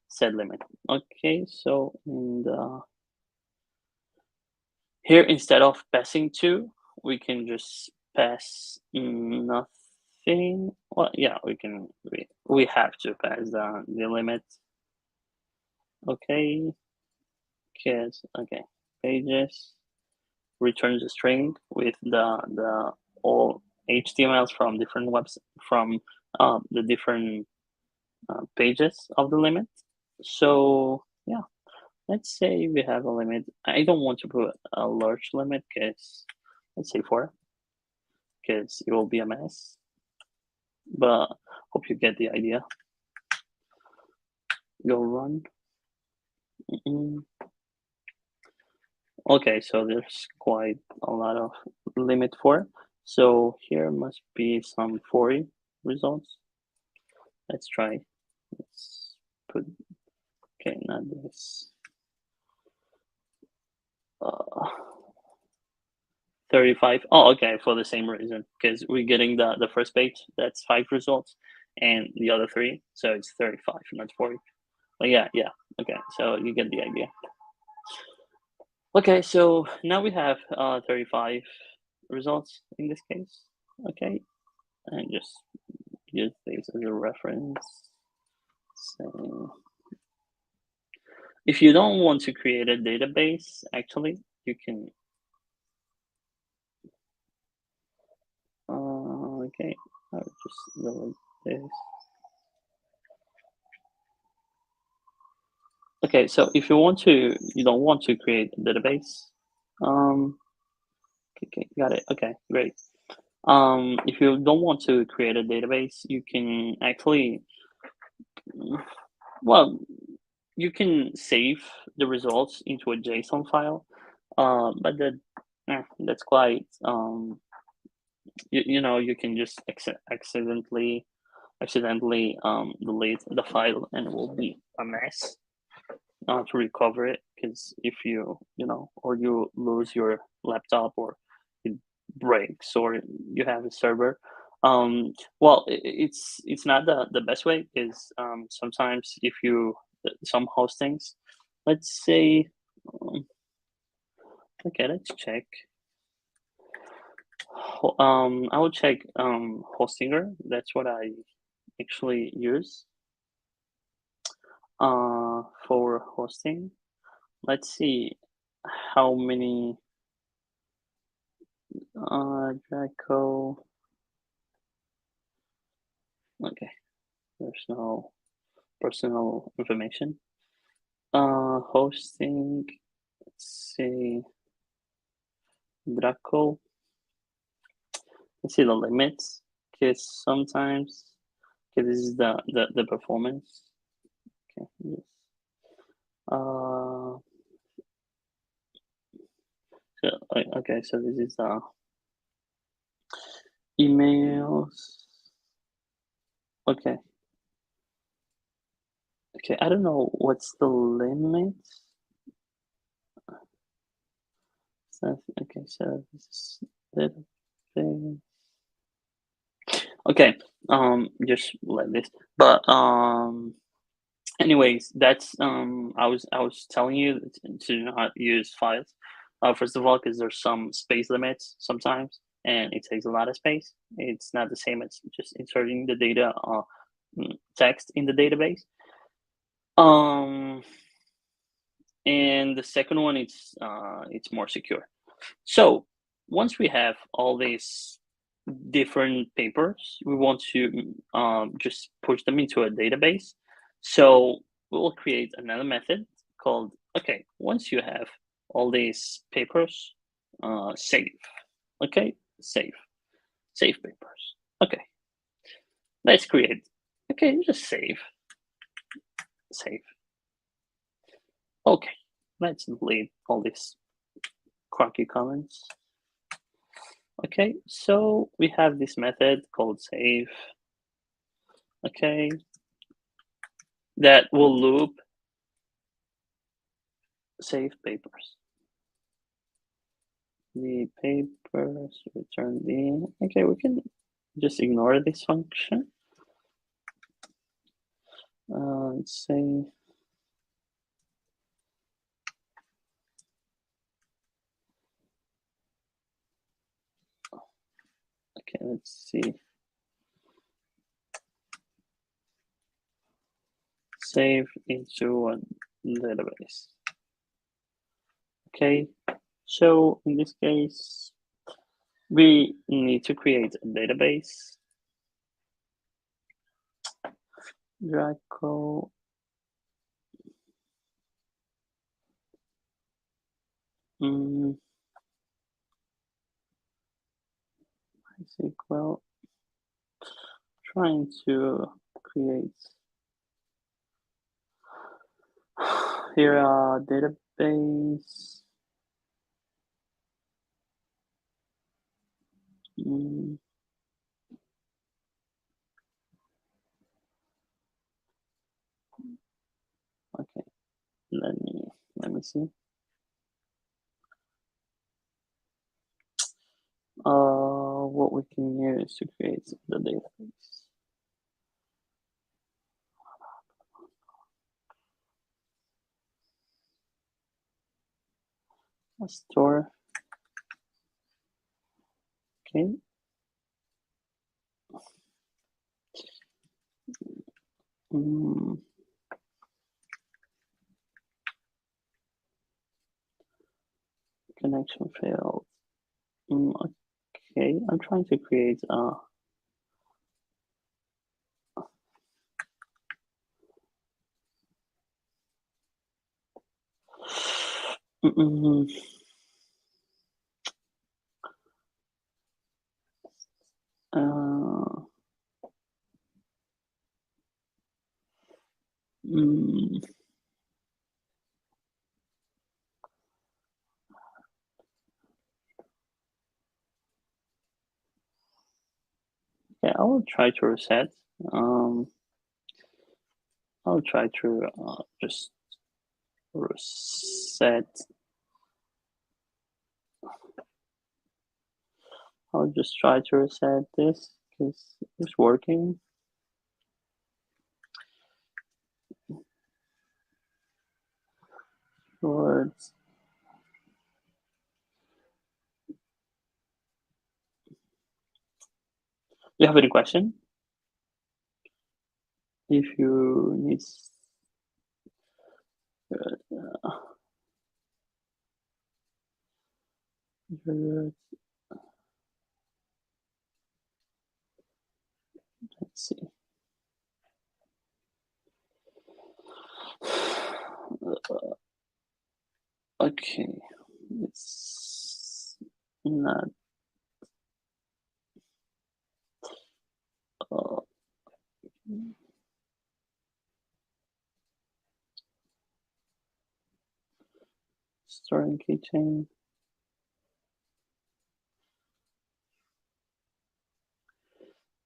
Set limit. Okay, so here, instead of passing 2, we can just pass nothing. Well, yeah, we have to pass the limit. Okay, okay, pages returns a string with the all HTMLs from different from the different pages of the limit. So yeah, let's say we have a limit. I don't want to put a large limit because let's say 4, because it will be a mess. But hope you get the idea. Go run. Okay, so there's quite a lot of limit for. So here must be some 40 results. Let's try. Let's put, okay, not this. 35. Oh, okay, for the same reason, because we're getting the first page, that's 5 results, and the other 3, so it's 35, not 40. But yeah, okay, so you get the idea. Okay, so now we have 35 results in this case. Okay, and just use this as a reference. So if you don't want to create a database, actually, you can. Okay, I'll just delete this. Okay, so if you don't want to create a database. Okay, got it. Okay, great. If you don't want to create a database, you can actually, well, you can save the results into a JSON file, but that's quite, you can just accidentally delete the file, and it will be a mess to recover it, because if or you lose your laptop, or it breaks, or you have a server, well, it's not the best way, because sometimes if you some hostings, let's say, okay, let's check. I will check Hostinger. That's what I actually use for hosting. Let's see how many Draco. Okay, there's no personal information. Hosting. Let's see Draco. Let's see the limits. Okay, sometimes. Okay, this is the performance. Okay, yes. Okay, so this is emails. Okay. Okay, I don't know what's the limit. So, okay, so this is little thing. Okay, just like this. But anyways, that's I was telling you to not use files. First of all, because there's some space limits sometimes, and it takes a lot of space. It's not the same as just inserting the data text in the database. And the second one, it's more secure. So once we have all these different papers, we want to just push them into a database. So we will create another method called, okay, once you have all these papers, save. Okay, save papers. Okay, let's create. Okay, just save. Okay, let's delete all these cracky comments. Okay, so we have this method called save. Okay, that will loop save papers. The papers return the. Okay, we can just ignore this function. Let's say. Okay, let's see. Save into a database. Okay, so in this case, we need to create a database. Draco. MySQL. Trying to create here a database. Okay, let me see. What we can use to create the database. A store. Okay. Connection failed. Okay, I'm trying to create okay, I will try to reset. I'll try to just reset. I'll just try to reset this because it's working. Words. You have any question? If you need. Let's see. Okay, it's not. Storing keychain.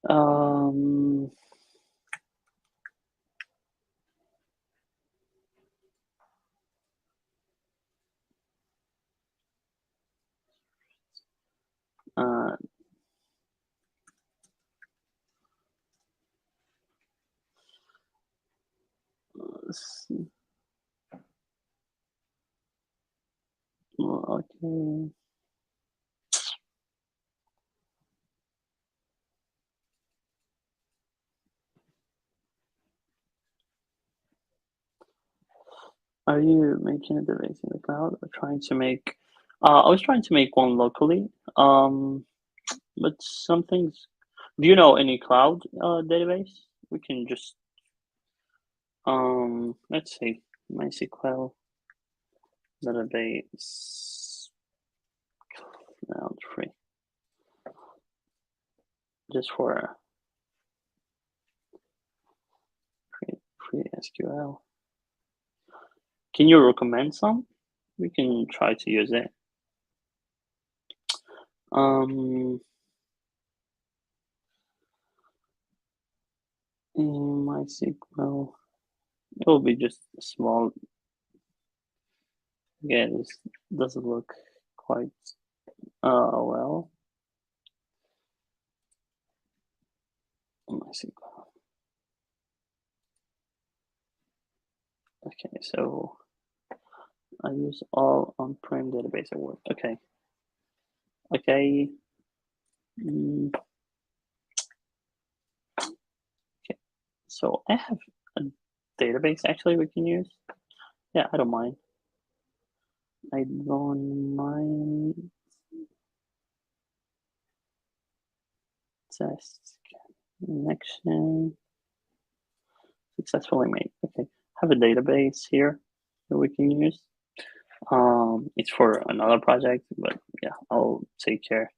Um, uh, okay. Are you making a database in the cloud or trying to make? I was trying to make one locally. But some things. Do you know any cloud database? We can just let's say MySQL database cloud free, just for free SQL. Can you recommend some? We can try to use it. In MySQL, it will be just small. Again, this doesn't look quite well. MySQL. Okay, so I use all on-prem database at work. Okay. Okay. Okay. So I have a database actually we can use. Yeah, I don't mind. I don't mind. Test connection successfully made. Okay. Have a database here that we can use. It's for another project, but yeah, I'll take care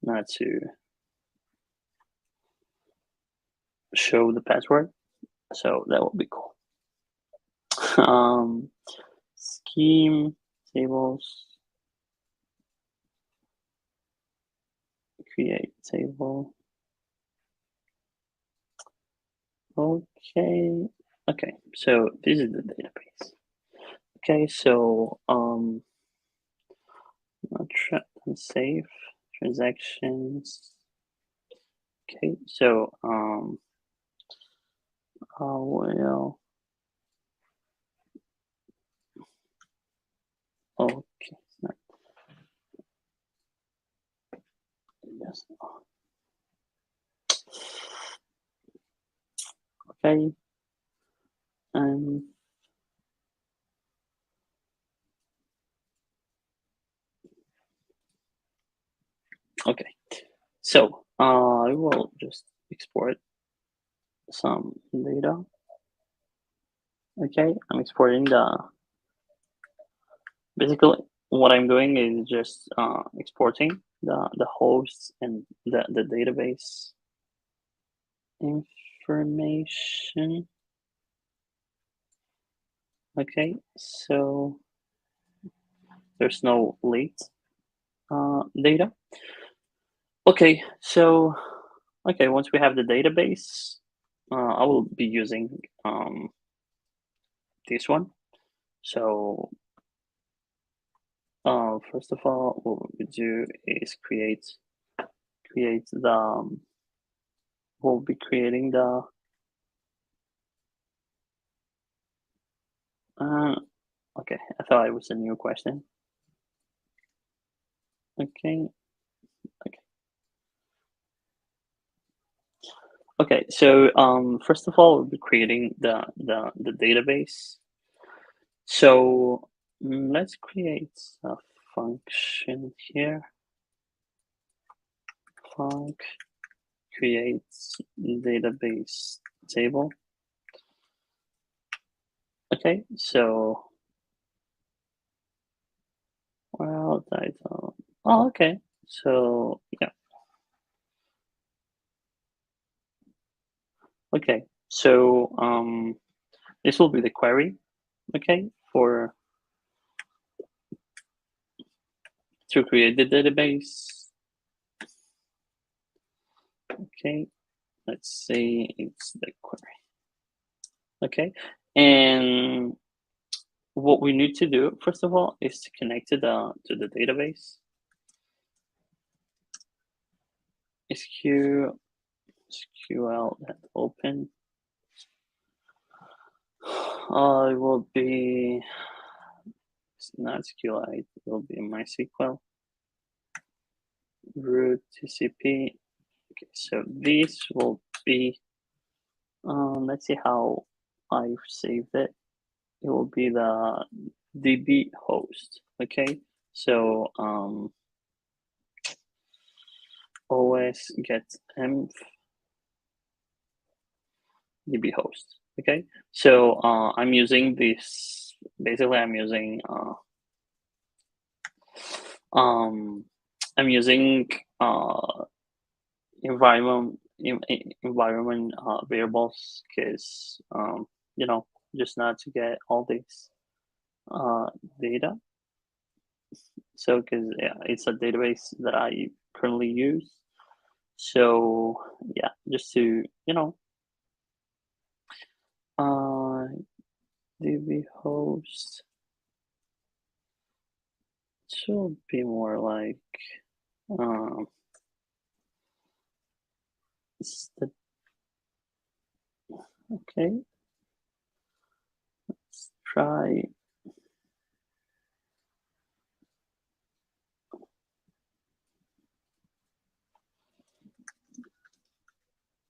not to show the password. So that will be cool. Scheme tables, create table. Okay. Okay. So this is the database. Okay. So save transactions. Okay. So well. Okay. Yes. Okay. Okay. So I will just export some data. Okay, I'm exporting basically what I'm doing is just exporting the hosts and the database information. Okay, so there's no late data. Okay, so once we have the database, I will be using this one. So first of all, what we do is create the we'll be creating the okay, I thought it was a new question. Okay. Okay, so first of all, we'll be creating the database. So let's create a function here. Func creates database table. Okay, so well title. Oh, okay. So yeah. Okay, so this will be the query, okay, to create the database. Okay, let's say it's the query. Okay, and what we need to do first of all is to connect to the database. SQL that open. It will be not SQLite. It will be MySQL root TCP. Okay, so this will be. Let's see how I've saved it. It will be the DB host. Okay, so OS get env DB host. Okay, so I'm using this. Basically, I'm using environment variables because you know, just not to get all this data. So because yeah, it's a database that I currently use. So yeah, just to uh, DB host should be more like it's the okay. Let's try.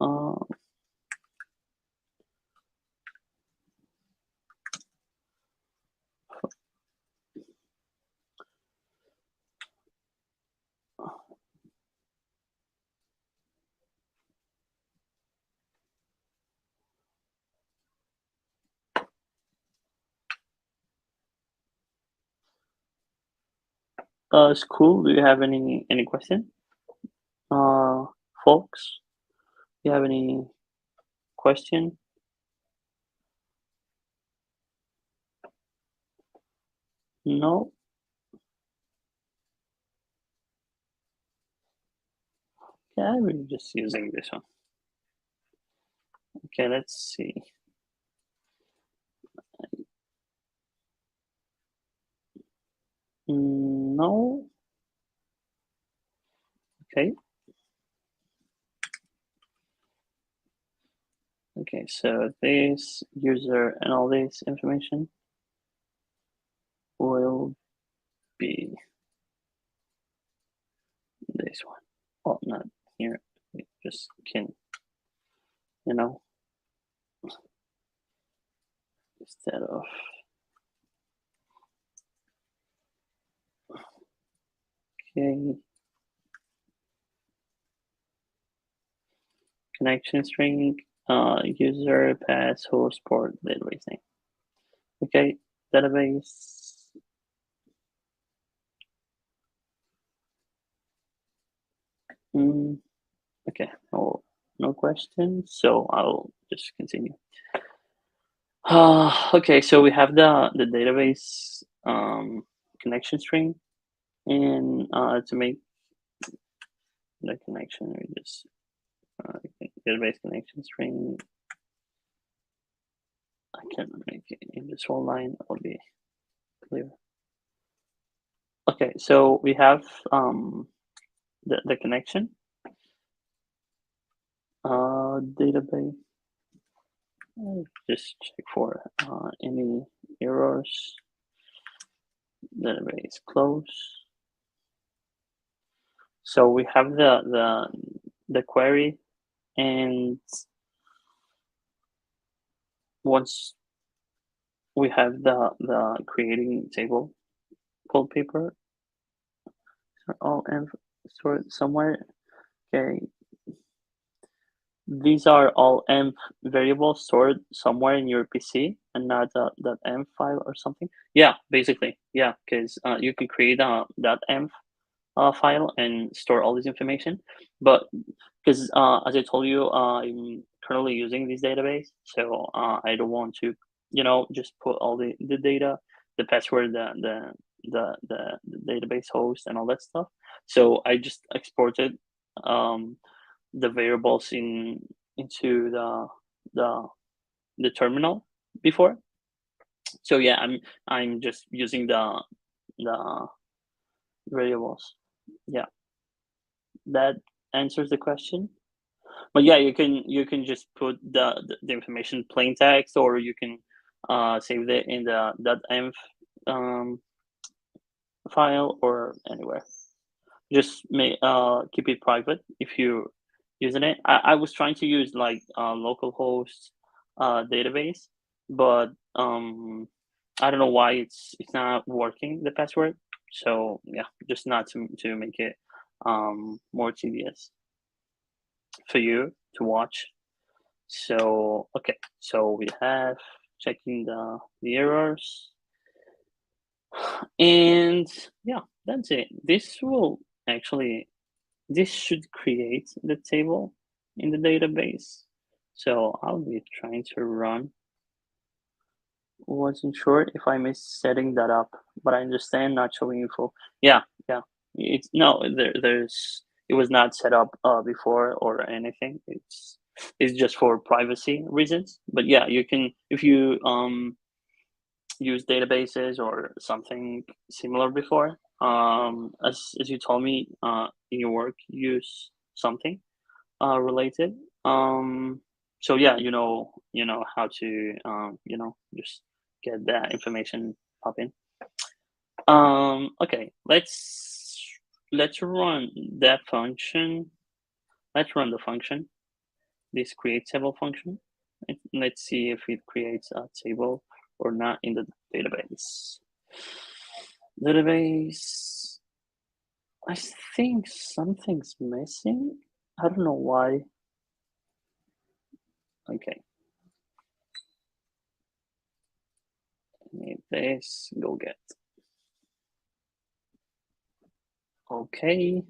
Uh, School. Do you have any question? Folks, do you have any question? No. Yeah, I'm just using this one. Okay, let's see. No. Okay. Okay, so this user and all this information will be this one. Well, not here. We just can, you know, instead of okay, connection string, user, pass, host, port, database name. Okay, database. Okay, no questions, so I'll just continue. Okay, so we have the database connection string, and to make the connection, we just database connection string. I can make it in this whole line. It'll be clear. Okay, so we have the connection database. I'll just check for any errors. Database close. So we have the query, and once we have the creating table called paper all stored somewhere. Okay, these are all env variables stored somewhere in your PC and not that env file or something. Yeah, basically, yeah, because you can create that env file and store all this information. But because as I told you, I'm currently using this database, so I don't want to, just put all the data, the password, the database host, and all that stuff. So I just exported the variables into the the terminal before. So yeah, I'm just using the variables. Yeah, that answers the question. But yeah, you can just put the information plain text, or you can save it in the .env file or anywhere. Just keep it private if you using it. I was trying to use like localhost database, but I don't know why it's not working, the password. So yeah, just not to make it more tedious for you to watch. So okay, so we have checking the errors, and yeah, that's it. This should create the table in the database. So I'll be trying to run. Wasn't sure if I missed setting that up, but I understand not showing info. Yeah, yeah. It's no, there's it was not set up before or anything. It's just for privacy reasons. But yeah, you can, if you use databases or something similar before. As you told me, in your work, you use something related. So yeah, you know how to just get that information popping. Okay, let's run that function. Let's run the function. This create table function. Let's see if it creates a table or not in the database. Database. I think something's missing. I don't know why. Okay. Need this. Go get. Okay.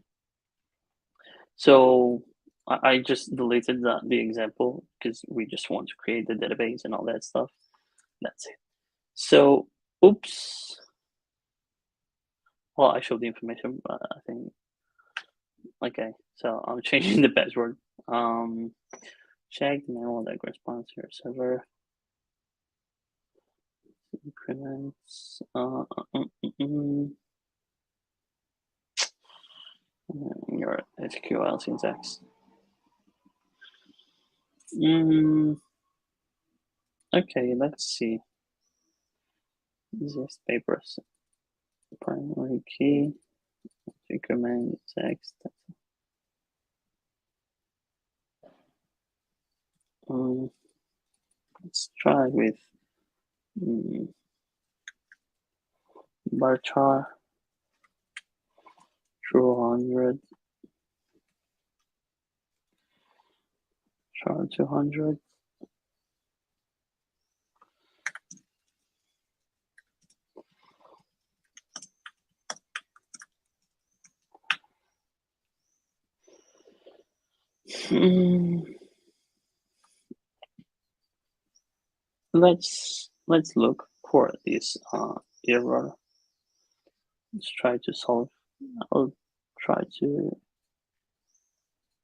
So I just deleted the example because we just want to create the database and all that stuff. That's it. So, oops. Well, I showed the information, but I think, okay. So I'm changing the password. Check the manual that corresponds to your server. Increments. Your SQL syntax. Okay, let's see. This papers. Primary key. Increment text. Let's try with bar char. True 100. Char 200. Let's look for this error. Let's try to solve. I'll try to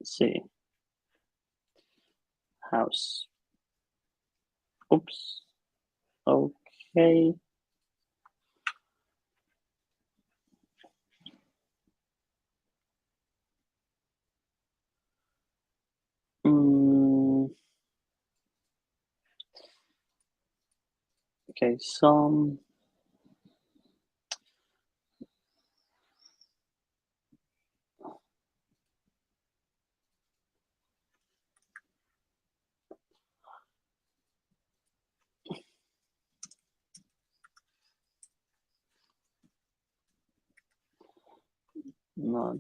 see. House. Oops. Okay. Okay, some. Not.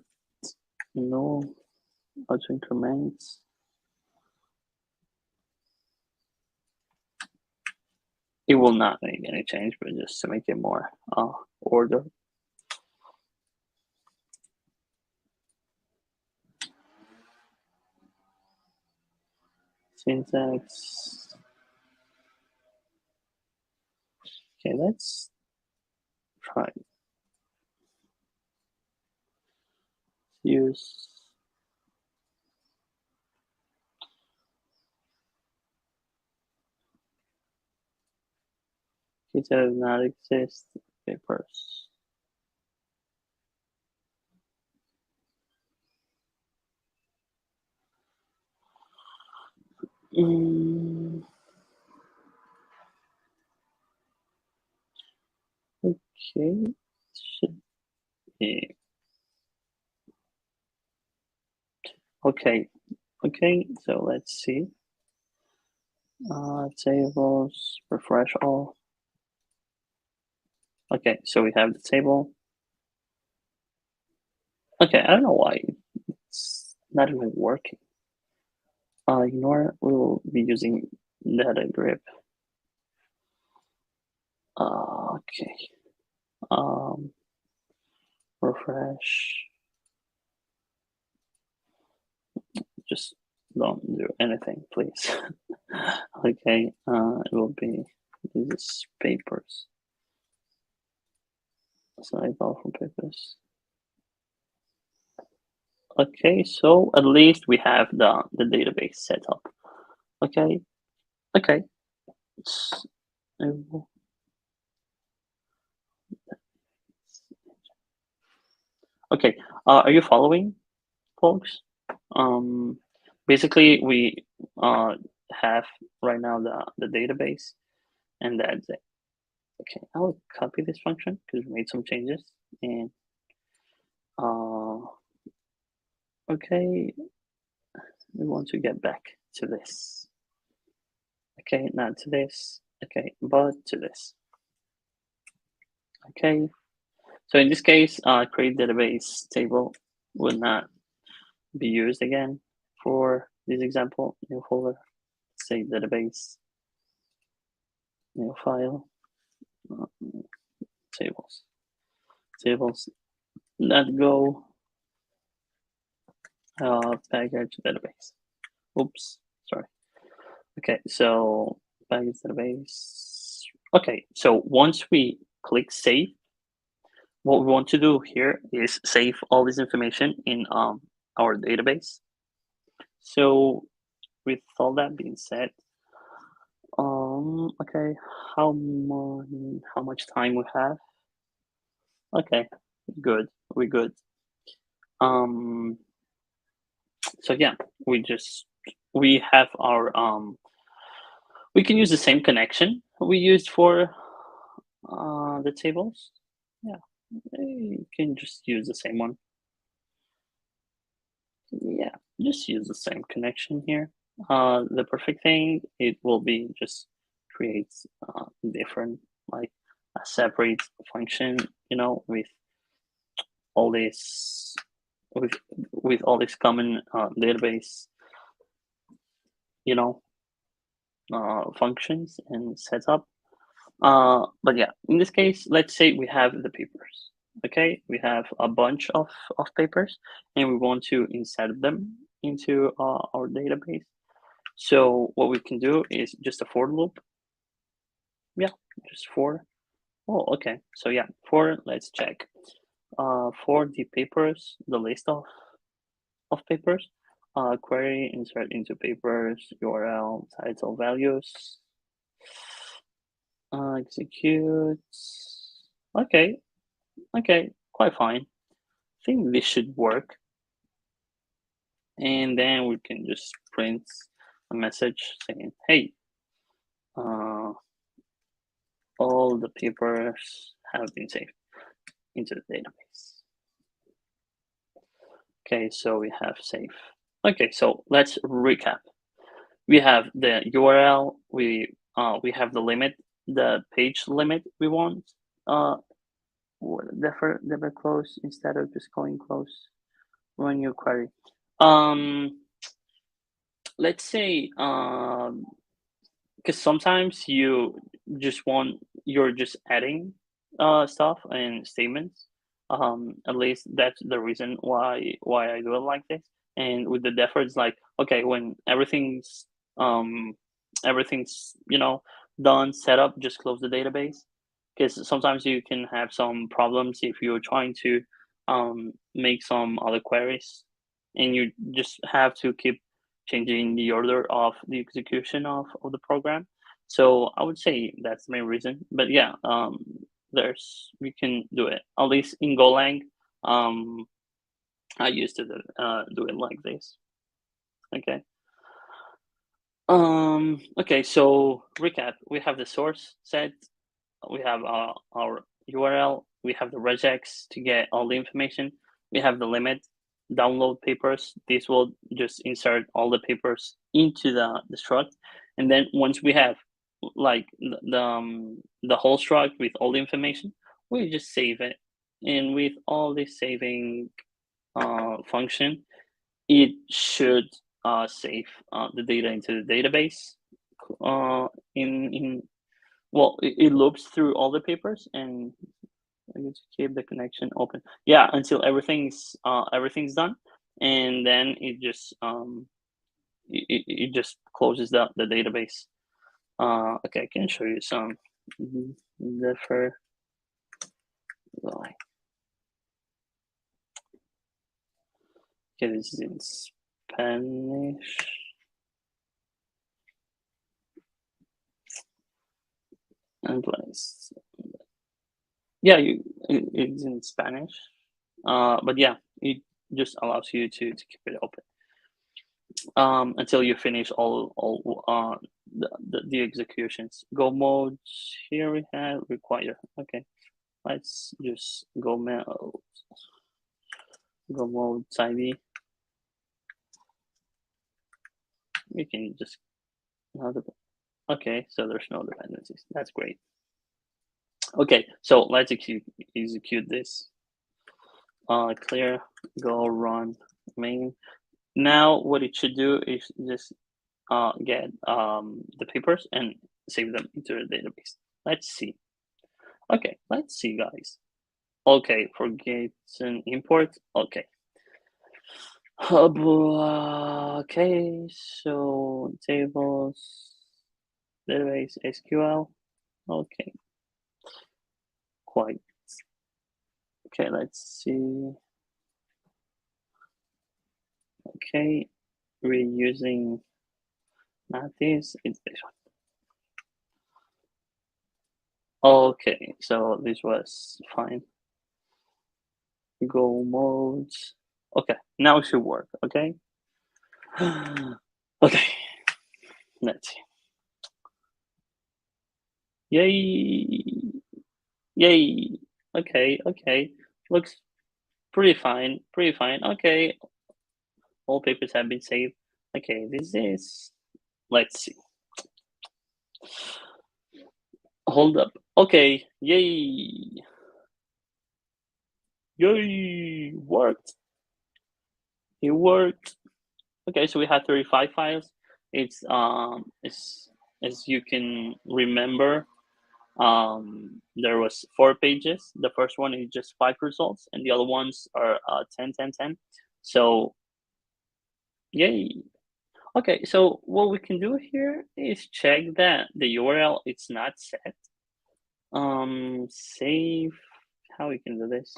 No. Auto increments. It will not make any change, but just to make it more order. syntax. Okay, let's try use it does not exist papers. Okay, should be okay. Okay, so let's see. Tables, refresh all. Okay, so we have the table. Okay, I don't know why it's not even working. Ignore, we will be using data grip. Okay. Refresh. Just don't do anything, please. Okay, it will be these papers. Select all from papers. Okay, so at least we have the database set up. Okay, okay. Okay, are you following, folks? Basically, we have right now the database, and that's it. Okay, I'll copy this function because we made some changes, and uh, okay, we want to get back to this. Okay, not to this. Okay, but to this. Okay, so in this case, create database table will not be used again for this example. New folder, say database, new file, tables, let go, package database. Oops, sorry. Okay, so package database. Okay, so once we click save, what we want to do here is save all this information in our database. So with all that being said, okay, how much time we have? Okay, good, we're good. So yeah, we have our we can use the same connection we used for the tables. Yeah, you can just use the same one. Yeah, just use the same connection here. The perfect thing, it will be just create different, like a separate function, with all this, with all this common database, you know, functions and setup. But yeah, in this case, let's say we have the papers. Okay, we have a bunch of papers, and we want to insert them into our database. So what we can do is just a for loop. Yeah, just for. Oh, okay. So yeah, for, let's check. For the papers, the list of papers, query insert into papers, URL, title, values, execute. Okay, okay, quite fine. I think this should work. And then we can just print a message saying, hey, all the papers have been saved into the database. Okay, so we have save. Okay, so let's recap. We have the URL, we have the limit, the page limit we want, defer close instead of just going close when you query. Let's say because sometimes you're just adding stuff and statements. At least that's the reason why I do it like this. And with the defer, it's like, okay, when everything's everything's done, set up, just close the database. Because sometimes you can have some problems if you're trying to make some other queries, and you just have to keep changing the order of the execution of the program. So I would say that's the main reason. But yeah, we can do it at least in Golang. Um, I used to do it like this. Okay. Okay, so recap. We have the source set, we have our URL, we have the regex to get all the information, we have the limit, download papers. This will just insert all the papers into the struct. And then once we have like the whole struct with all the information, we just save it. And with all this saving function, it should save the data into the database. In well, it loops through all the papers, and I need to keep the connection open. Yeah, until everything's done, and then it just closes the database. Okay, I can show you some different. Okay, this is in Spanish. And place. Yeah, it's in Spanish. But yeah, it just allows you to keep it open until you finish all the executions. Go modes. Here we have require. Okay, let's just go mode ID. We can just okay. So there's no dependencies. That's great. Okay, so let's execute this. Clear. Go run main. Now what it should do is just get the papers and save them into the database. Let's see. Okay, let's see, guys. Okay, forget an import. Okay. Okay, so tables, database, SQL. Okay, quite. Okay, let's see. Okay, we're using not this, it's this one. Okay, so this was fine. Go modes. Okay, now it should work. Okay. Okay, let's see. Yay! Yay! Okay, okay. Looks pretty fine. Pretty fine. Okay, all papers have been saved. Okay, this is. Let's see. Hold up. Okay, yay! Yay! Worked. It worked. Okay, so we had 35 files. It's as you can remember, there was 4 pages. The first one is just 5 results, and the other ones are 10, 10, 10. So yay. Okay, so what we can do here is check that the URL it's not set. Save. How we can do this?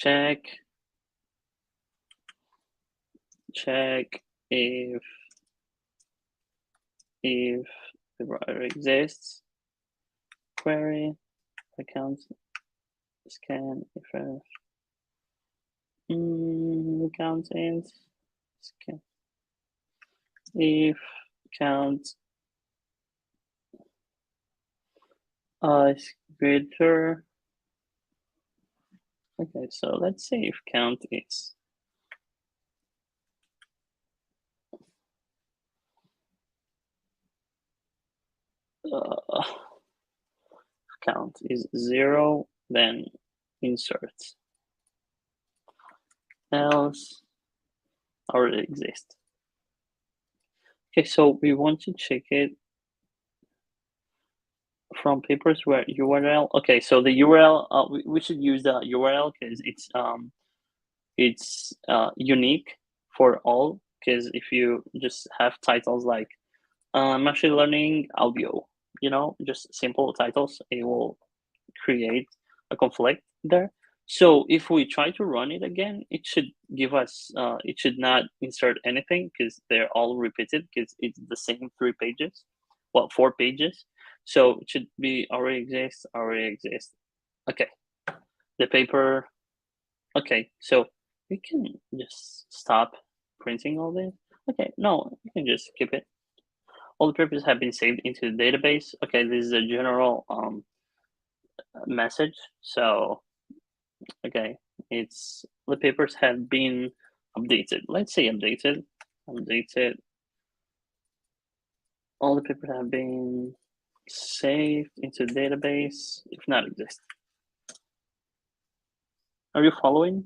Check if the router exists. Query account scan if account ends scan if count is greater. Okay, so let's see if count is count is 0, then insert, else already exists. Okay, so we want to check it from papers where URL. Okay, so the URL we should use the URL because it's it's unique for all, because if you just have titles like machine learning audio, just simple titles, it will create a conflict there. So if we try to run it again, it should give us, it should not insert anything because they're all repeated, because it's the same 3 pages, well, 4 pages. So it should be already exists, already exists. Okay, the paper. Okay, so we can just stop printing all this. Okay, no, you can just skip it. All the papers have been saved into the database. Okay, this is a general message. So, okay, it's the papers have been updated. Let's say updated. All the papers have been saved into the database, if not exist. Are you following?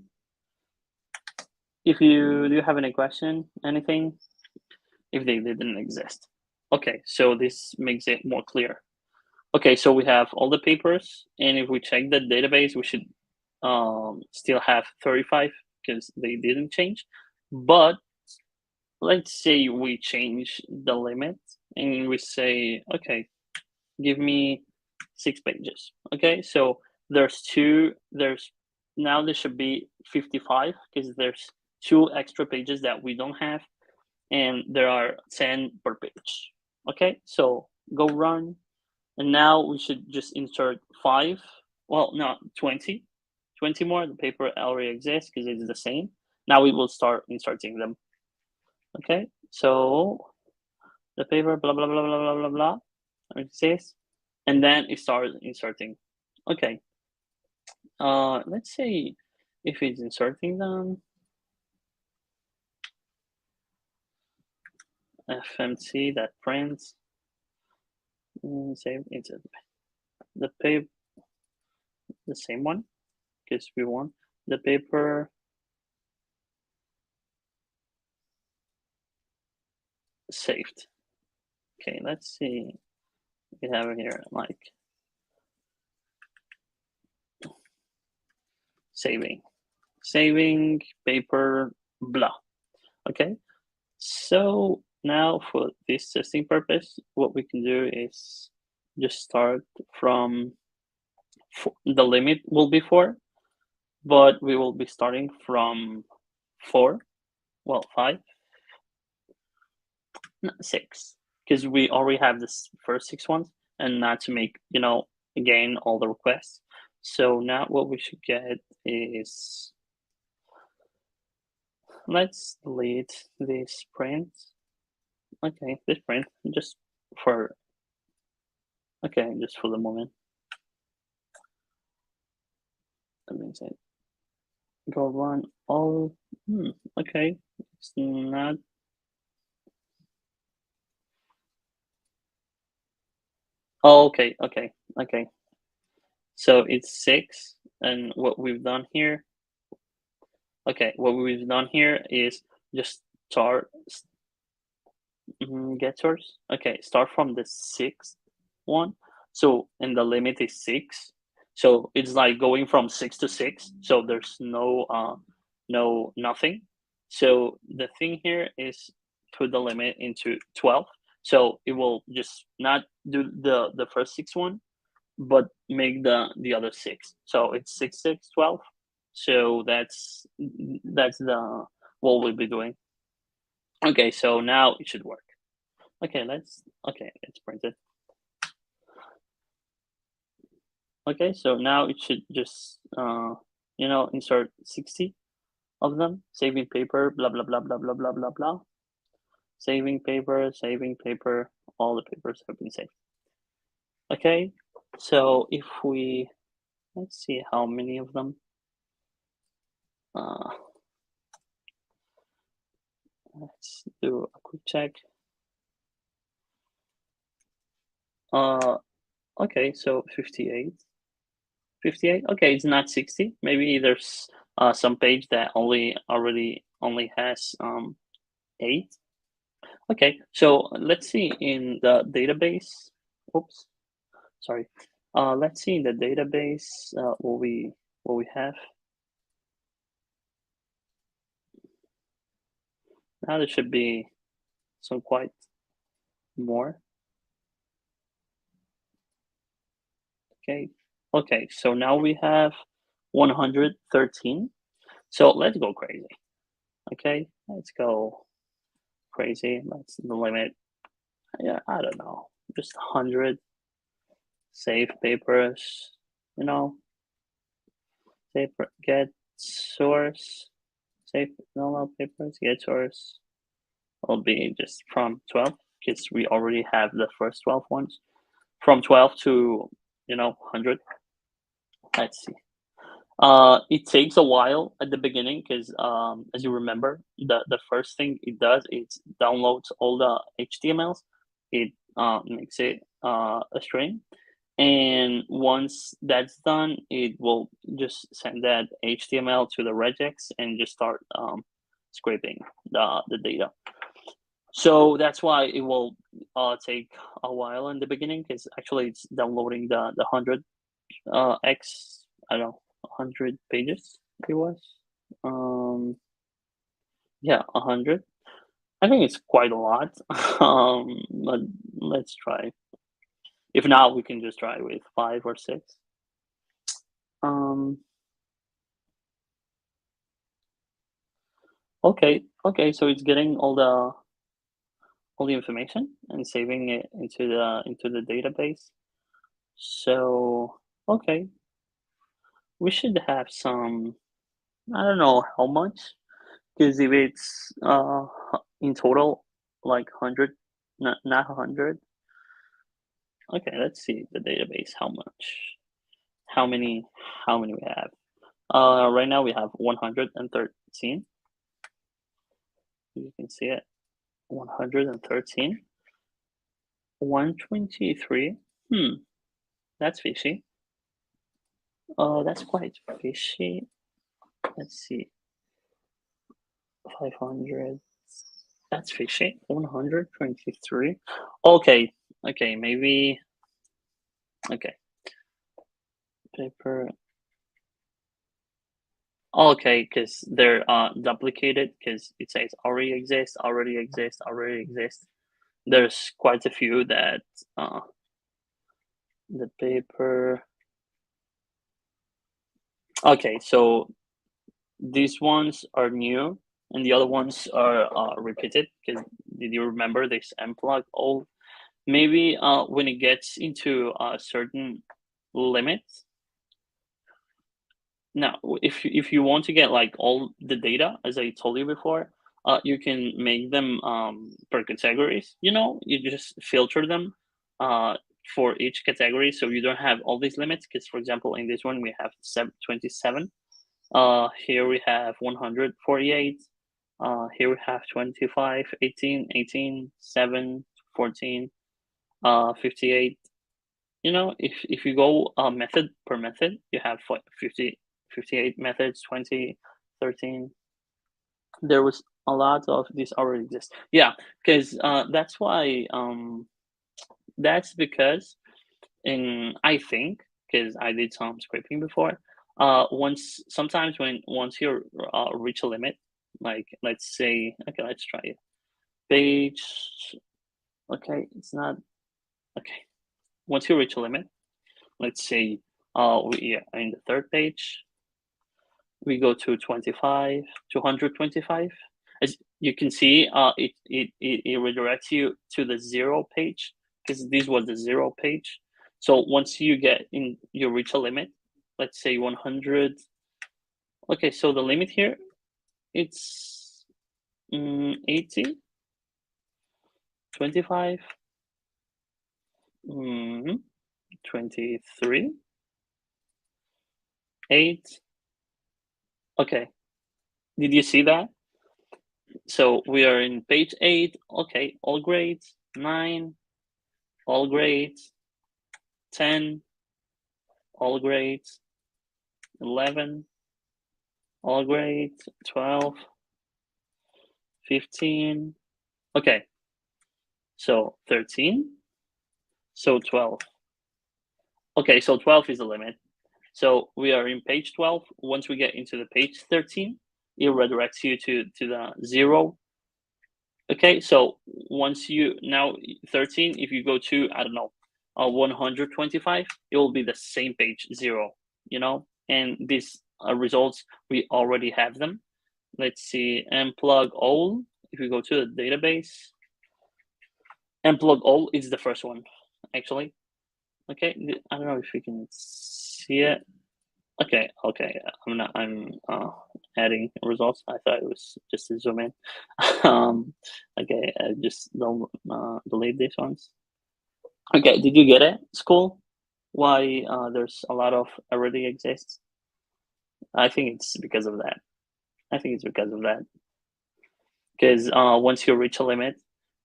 If you do you have any question, anything? If they didn't exist. Okay, so this makes it more clear. Okay, so we have all the papers, and if we check the database, we should still have 35 because they didn't change. But let's say we change the limit and we say, okay, give me 6 pages. Okay, so there's now there should be 55 because there's 2 extra pages that we don't have, and there are 10 per page. Okay, so go run, and now we should just insert 5, well, no, 20 more. The paper already exists because it's the same. Now we will start inserting them. Okay, so the paper blah blah blah blah blah blah blah exists, and then it starts inserting. Okay, let's say if it's inserting them, fmt that prints, save into the paper, the same one, because we want the paper saved. Okay, let's see. We have it here like saving paper blah. Okay, so now for this testing purpose, what we can do is just start from the limit will be 4, but we will be starting from 4, well, 5, no, 6, because we already have this first 6 ones, and not to make, again, all the requests. So now what we should get is, let's delete this print. Okay, this print just for, okay, just for the moment. That means it go run all, okay, it's not, oh, okay. So it's 6, and what we've done here, is just start, get source. Okay, start from the 6th one. So, and the limit is 6. So it's like going from 6 to 6. So there's no nothing. So the thing here is put the limit into 12. So it will just not do the first 6 one, but make the other 6. So it's 6, 6, 12. So that's the what we'll be doing. Okay, so now it should work. Okay, let's print it. Okay, so now it should just insert 60 of them, saving paper, blah blah blah blah blah blah blah blah. Saving paper, all the papers have been saved. Okay, so if we, let's see how many of them. Let's do a quick check. Okay, so 58. Okay, it's not 60. Maybe there's some page that only has 8. Okay, so let's see in the database. Oops, sorry. Let's see in the database what we have. Now there should be some quite more. Okay, so now we have 113. So let's go crazy. Okay, let's go crazy. That's the limit. Yeah, I don't know, just 100. Save papers, save get source, save normal papers, get source will be just from 12 because we already have the first 12 ones. From 12 to 100. Let's see. It takes a while at the beginning because as you remember, the first thing it does is downloads all the HTMLs. It makes it a string. And once that's done, it will just send that HTML to the regex and just start scraping the data. So that's why it will take a while in the beginning because actually it's downloading the 100 x, I don't know, 100 pages it was. Yeah, 100. I think it's quite a lot. But let's try. If not, we can just try with 5 or 6. Okay, so it's getting all the information and saving it into the database. So okay, we should have some. I don't know how much, because if it's in total like 100, not 100. Okay, let's see the database. How much? How many? How many we have? Right now we have 113. You can see it. 113. 123. That's fishy. That's quite fishy. Let's see. 500. That's fishy. 123. Okay, maybe. Okay. Paper. Okay, because they're duplicated because it says already exists. There's quite a few that the paper. Okay, so these ones are new and the other ones are repeated because did you remember this unplug all? Maybe when it gets into a certain limit. Now, if you want to get like all the data, as I told you before, you can make them per categories. You just filter them for each category, so you don't have all these limits. Because, for example, in this one we have 27. Here we have 148. Here we have 25, 18, 7, 14, 58. If you go method per method, you have 58 methods, 20, 13. There was a lot of this already exist. Yeah, because that's why. That's because I think because I did some scraping before. Once you reach a limit, like let's say, okay, let's try it. Page. Okay, it's not okay. Once you reach a limit, let's say, we are in the third page. We go to 25, 225. As you can see, it redirects you to the 0 page because this was the 0 page. So once you reach a limit, let's say 100. Okay, so the limit here, it's 80, 25, 23, 8. Okay, did you see that? So we are in page 8. Okay, all grades. 9, all grades. 10, all grades. 11, all grades. 12, 15. Okay, so 13, so 12. Okay, so 12 is the limit. So we are in page 12. Once we get into the page 13, it redirects you to the 0 Okay, so once you now 13, if you go to, I don't know, 125, it will be the same page, 0, and these results, we already have them. Let's see, unplug all. If you go to the database, unplug all is the first one, actually. Okay, I don't know if you can see it. Okay, I'm adding results. I thought it was just to zoom in. Okay, just don't delete these ones. Okay, did you get it? School? Why there's a lot of already exists? I think it's because of that. I think it's because of that. Because once you reach a limit,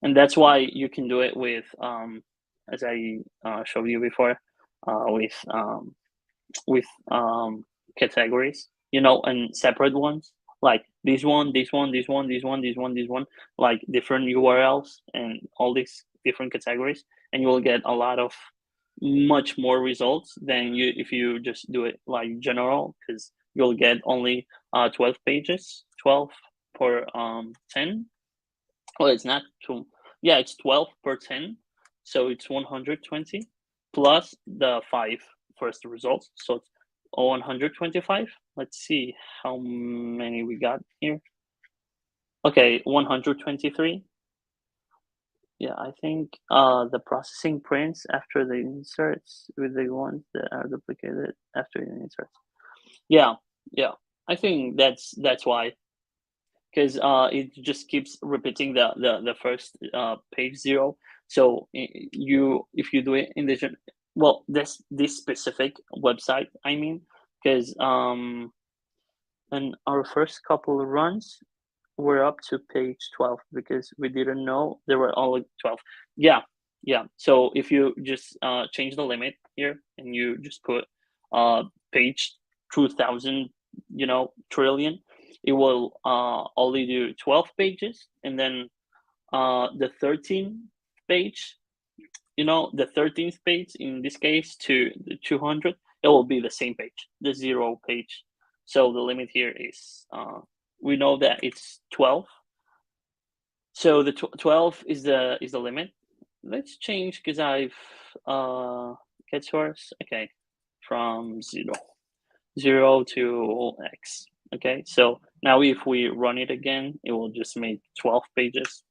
and that's why you can do it with, as I showed you before, with categories, and separate ones, like this one, this one, this one, this one, this one, this one, like different URLs and all these different categories, and you will get a lot of much more results than you if you just do it like general, because you'll get only 12 pages, 12 per 10. Well, it's not two. Yeah, it's 12 per 10, so it's 120 plus the 5 first results, so it's 125. Let's see how many we got here. Okay, 123. Yeah, I think the processing prints after the inserts with the ones that are duplicated after the inserts. Yeah, yeah. I think that's why, because it just keeps repeating the first page 0. So if you do it in the well, this specific website, I mean, because in our first couple of runs, we're up to page 12 because we didn't know there were only 12. Yeah, yeah. So if you just change the limit here and you just put page 2000, trillion, it will only do 12 pages, and then the 13th page, the 13th page in this case to the 200, it will be the same page, the 0 page. So the limit here is we know that it's 12. So the 12 is the limit. Let's change, because I've get source. Okay, from 0 to x. Okay, so now if we run it again, it will just make 12 pages.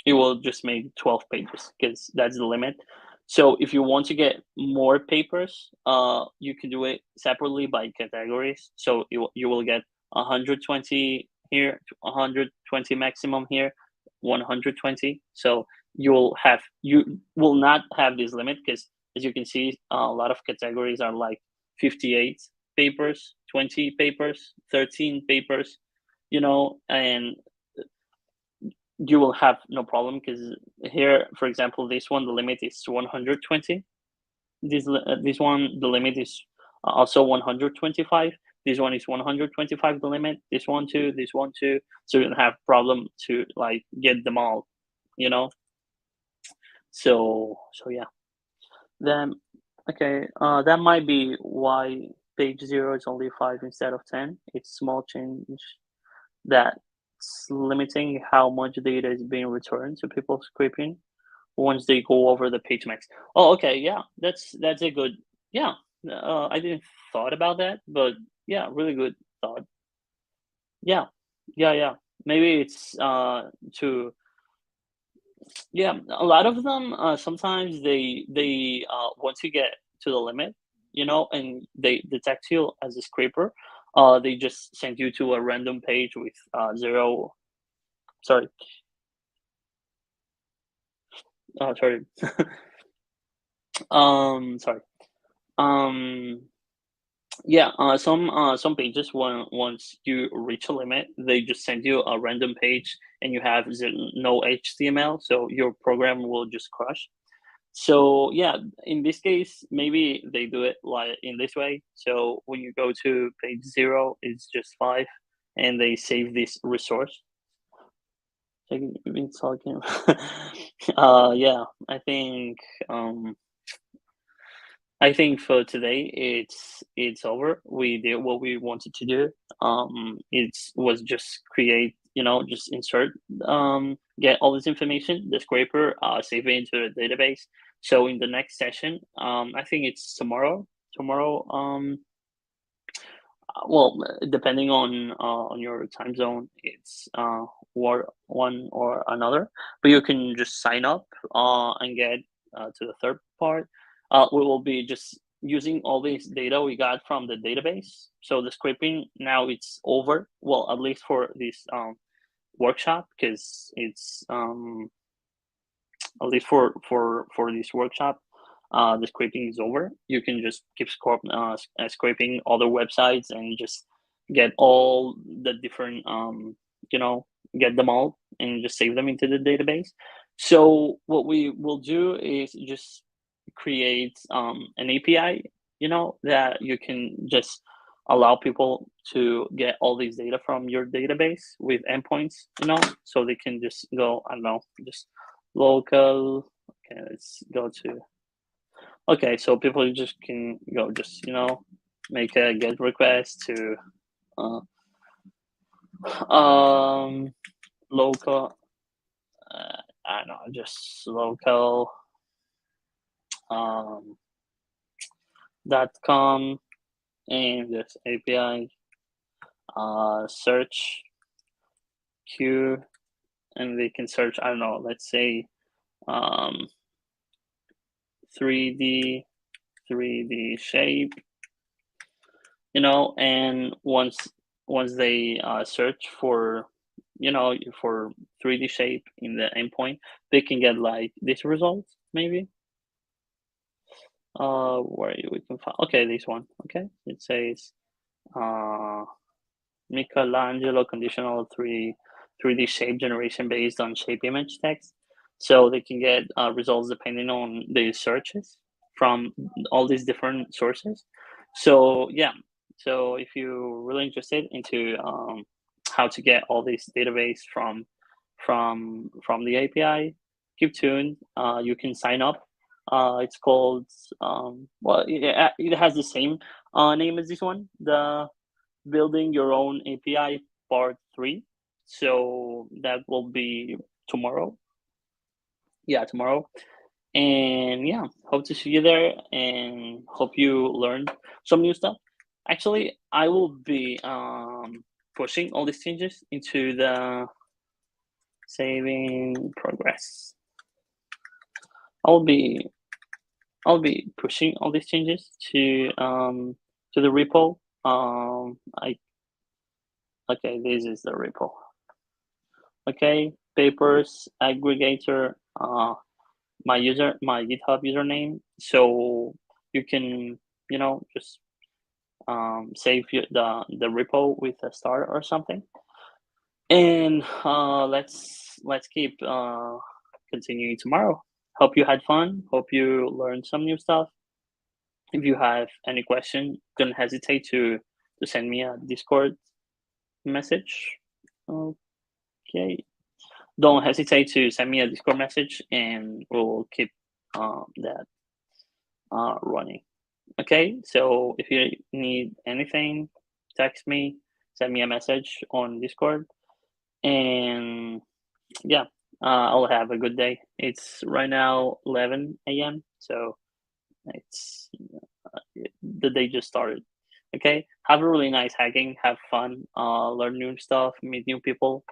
It will just make 12 pages because that's the limit. So if you want to get more papers, you can do it separately by categories. So you will get 120 here, 120 maximum here, 120. So you will not have this limit, because as you can see, a lot of categories are like 58 papers, 20 papers, 13 papers, and you will have no problem, because here, for example, this one, the limit is 120. This one, the limit is also 125. This one is 125, the limit. This one too, this one too. So you don't have problem to like get them all, you know. So yeah. Then okay, that might be why page 0 is only 5 instead of 10. It's small change that's limiting how much data is being returned to people scraping once they go over the page max. Oh, okay, yeah, that's a good, yeah. I didn't thought about that, but yeah, really good thought. Yeah, yeah. Maybe it's to yeah. A lot of them sometimes they once you get to the limit, and they detect you as a scraper, they just send you to a random page with 0. Sorry, sorry. Sorry. Um, yeah. Some pages, once you reach a limit, they just send you a random page, and you have no HTML, so your program will just crash. So yeah, in this case, maybe they do it like in this way. So when you go to page 0, it's just 5, and they save this resource. Been talking. Yeah, I think I think for today it's over. We did what we wanted to do. It was just create, just insert, get all this information, the scraper, save it into the database. So in the next session, I think it's tomorrow. Tomorrow, well, depending on your time zone, it's one or another. But you can just sign up and get to the third part. We will be just using all this data we got from the database. So the scraping now it's over. Well, at least for this workshop, because it's at least for this workshop, the scraping is over. You can just keep scraping other websites and just get all the different, you know, get them all and just save them into the database. So what we will do is just create an API, that you can just allow people to get all these data from your database with endpoints, so they can just go, I don't know, just local. Okay, let's go to. Okay, so people just can go, just make a get request to uh, um local. I don't know, just local um .com, and this API search queue, and they can search, I don't know, let's say um 3D shape, and once they search for, for 3D shape in the endpoint, they can get like this result, maybe. Where we can find, okay, this one. Okay, it says uh Michelangelo conditional 3D shape generation based on shape image text. So they can get results depending on the searches from all these different sources. So yeah, so if you're really interested into how to get all this database from the API, keep tuned. You can sign up. It's called, well, it has the same name as this one, the building your own API part 3. So that will be tomorrow. Yeah, tomorrow. And yeah, hope to see you there and hope you learn some new stuff. Actually, I will be pushing all these changes into the saving progress. I'll be pushing all these changes to the repo. I Okay, this is the repo. Okay, papers aggregator, my GitHub username. So you can, just save the repo with a star or something. And let's keep continuing tomorrow. Hope you had fun. Hope you learned some new stuff. If you have any question, don't hesitate to send me a Discord message. Okay. Don't hesitate to send me a Discord message, and we'll keep that running. Okay, so if you need anything, text me, send me a message on Discord, and yeah, I'll have a good day. It's right now 11 a.m., so it's the day just started. Okay, have a really nice hacking, have fun, learn new stuff, meet new people,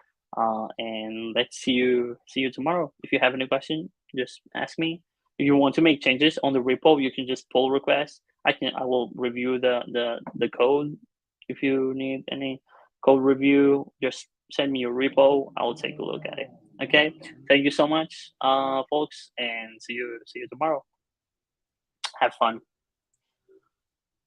and let's see you tomorrow. If you have any question, just ask me. If you want to make changes on the repo, you can just pull requests. I will review the code. If you need any code review, just send me your repo. I will take a look at it. Okay, thank you so much, folks, and see you tomorrow. Have fun.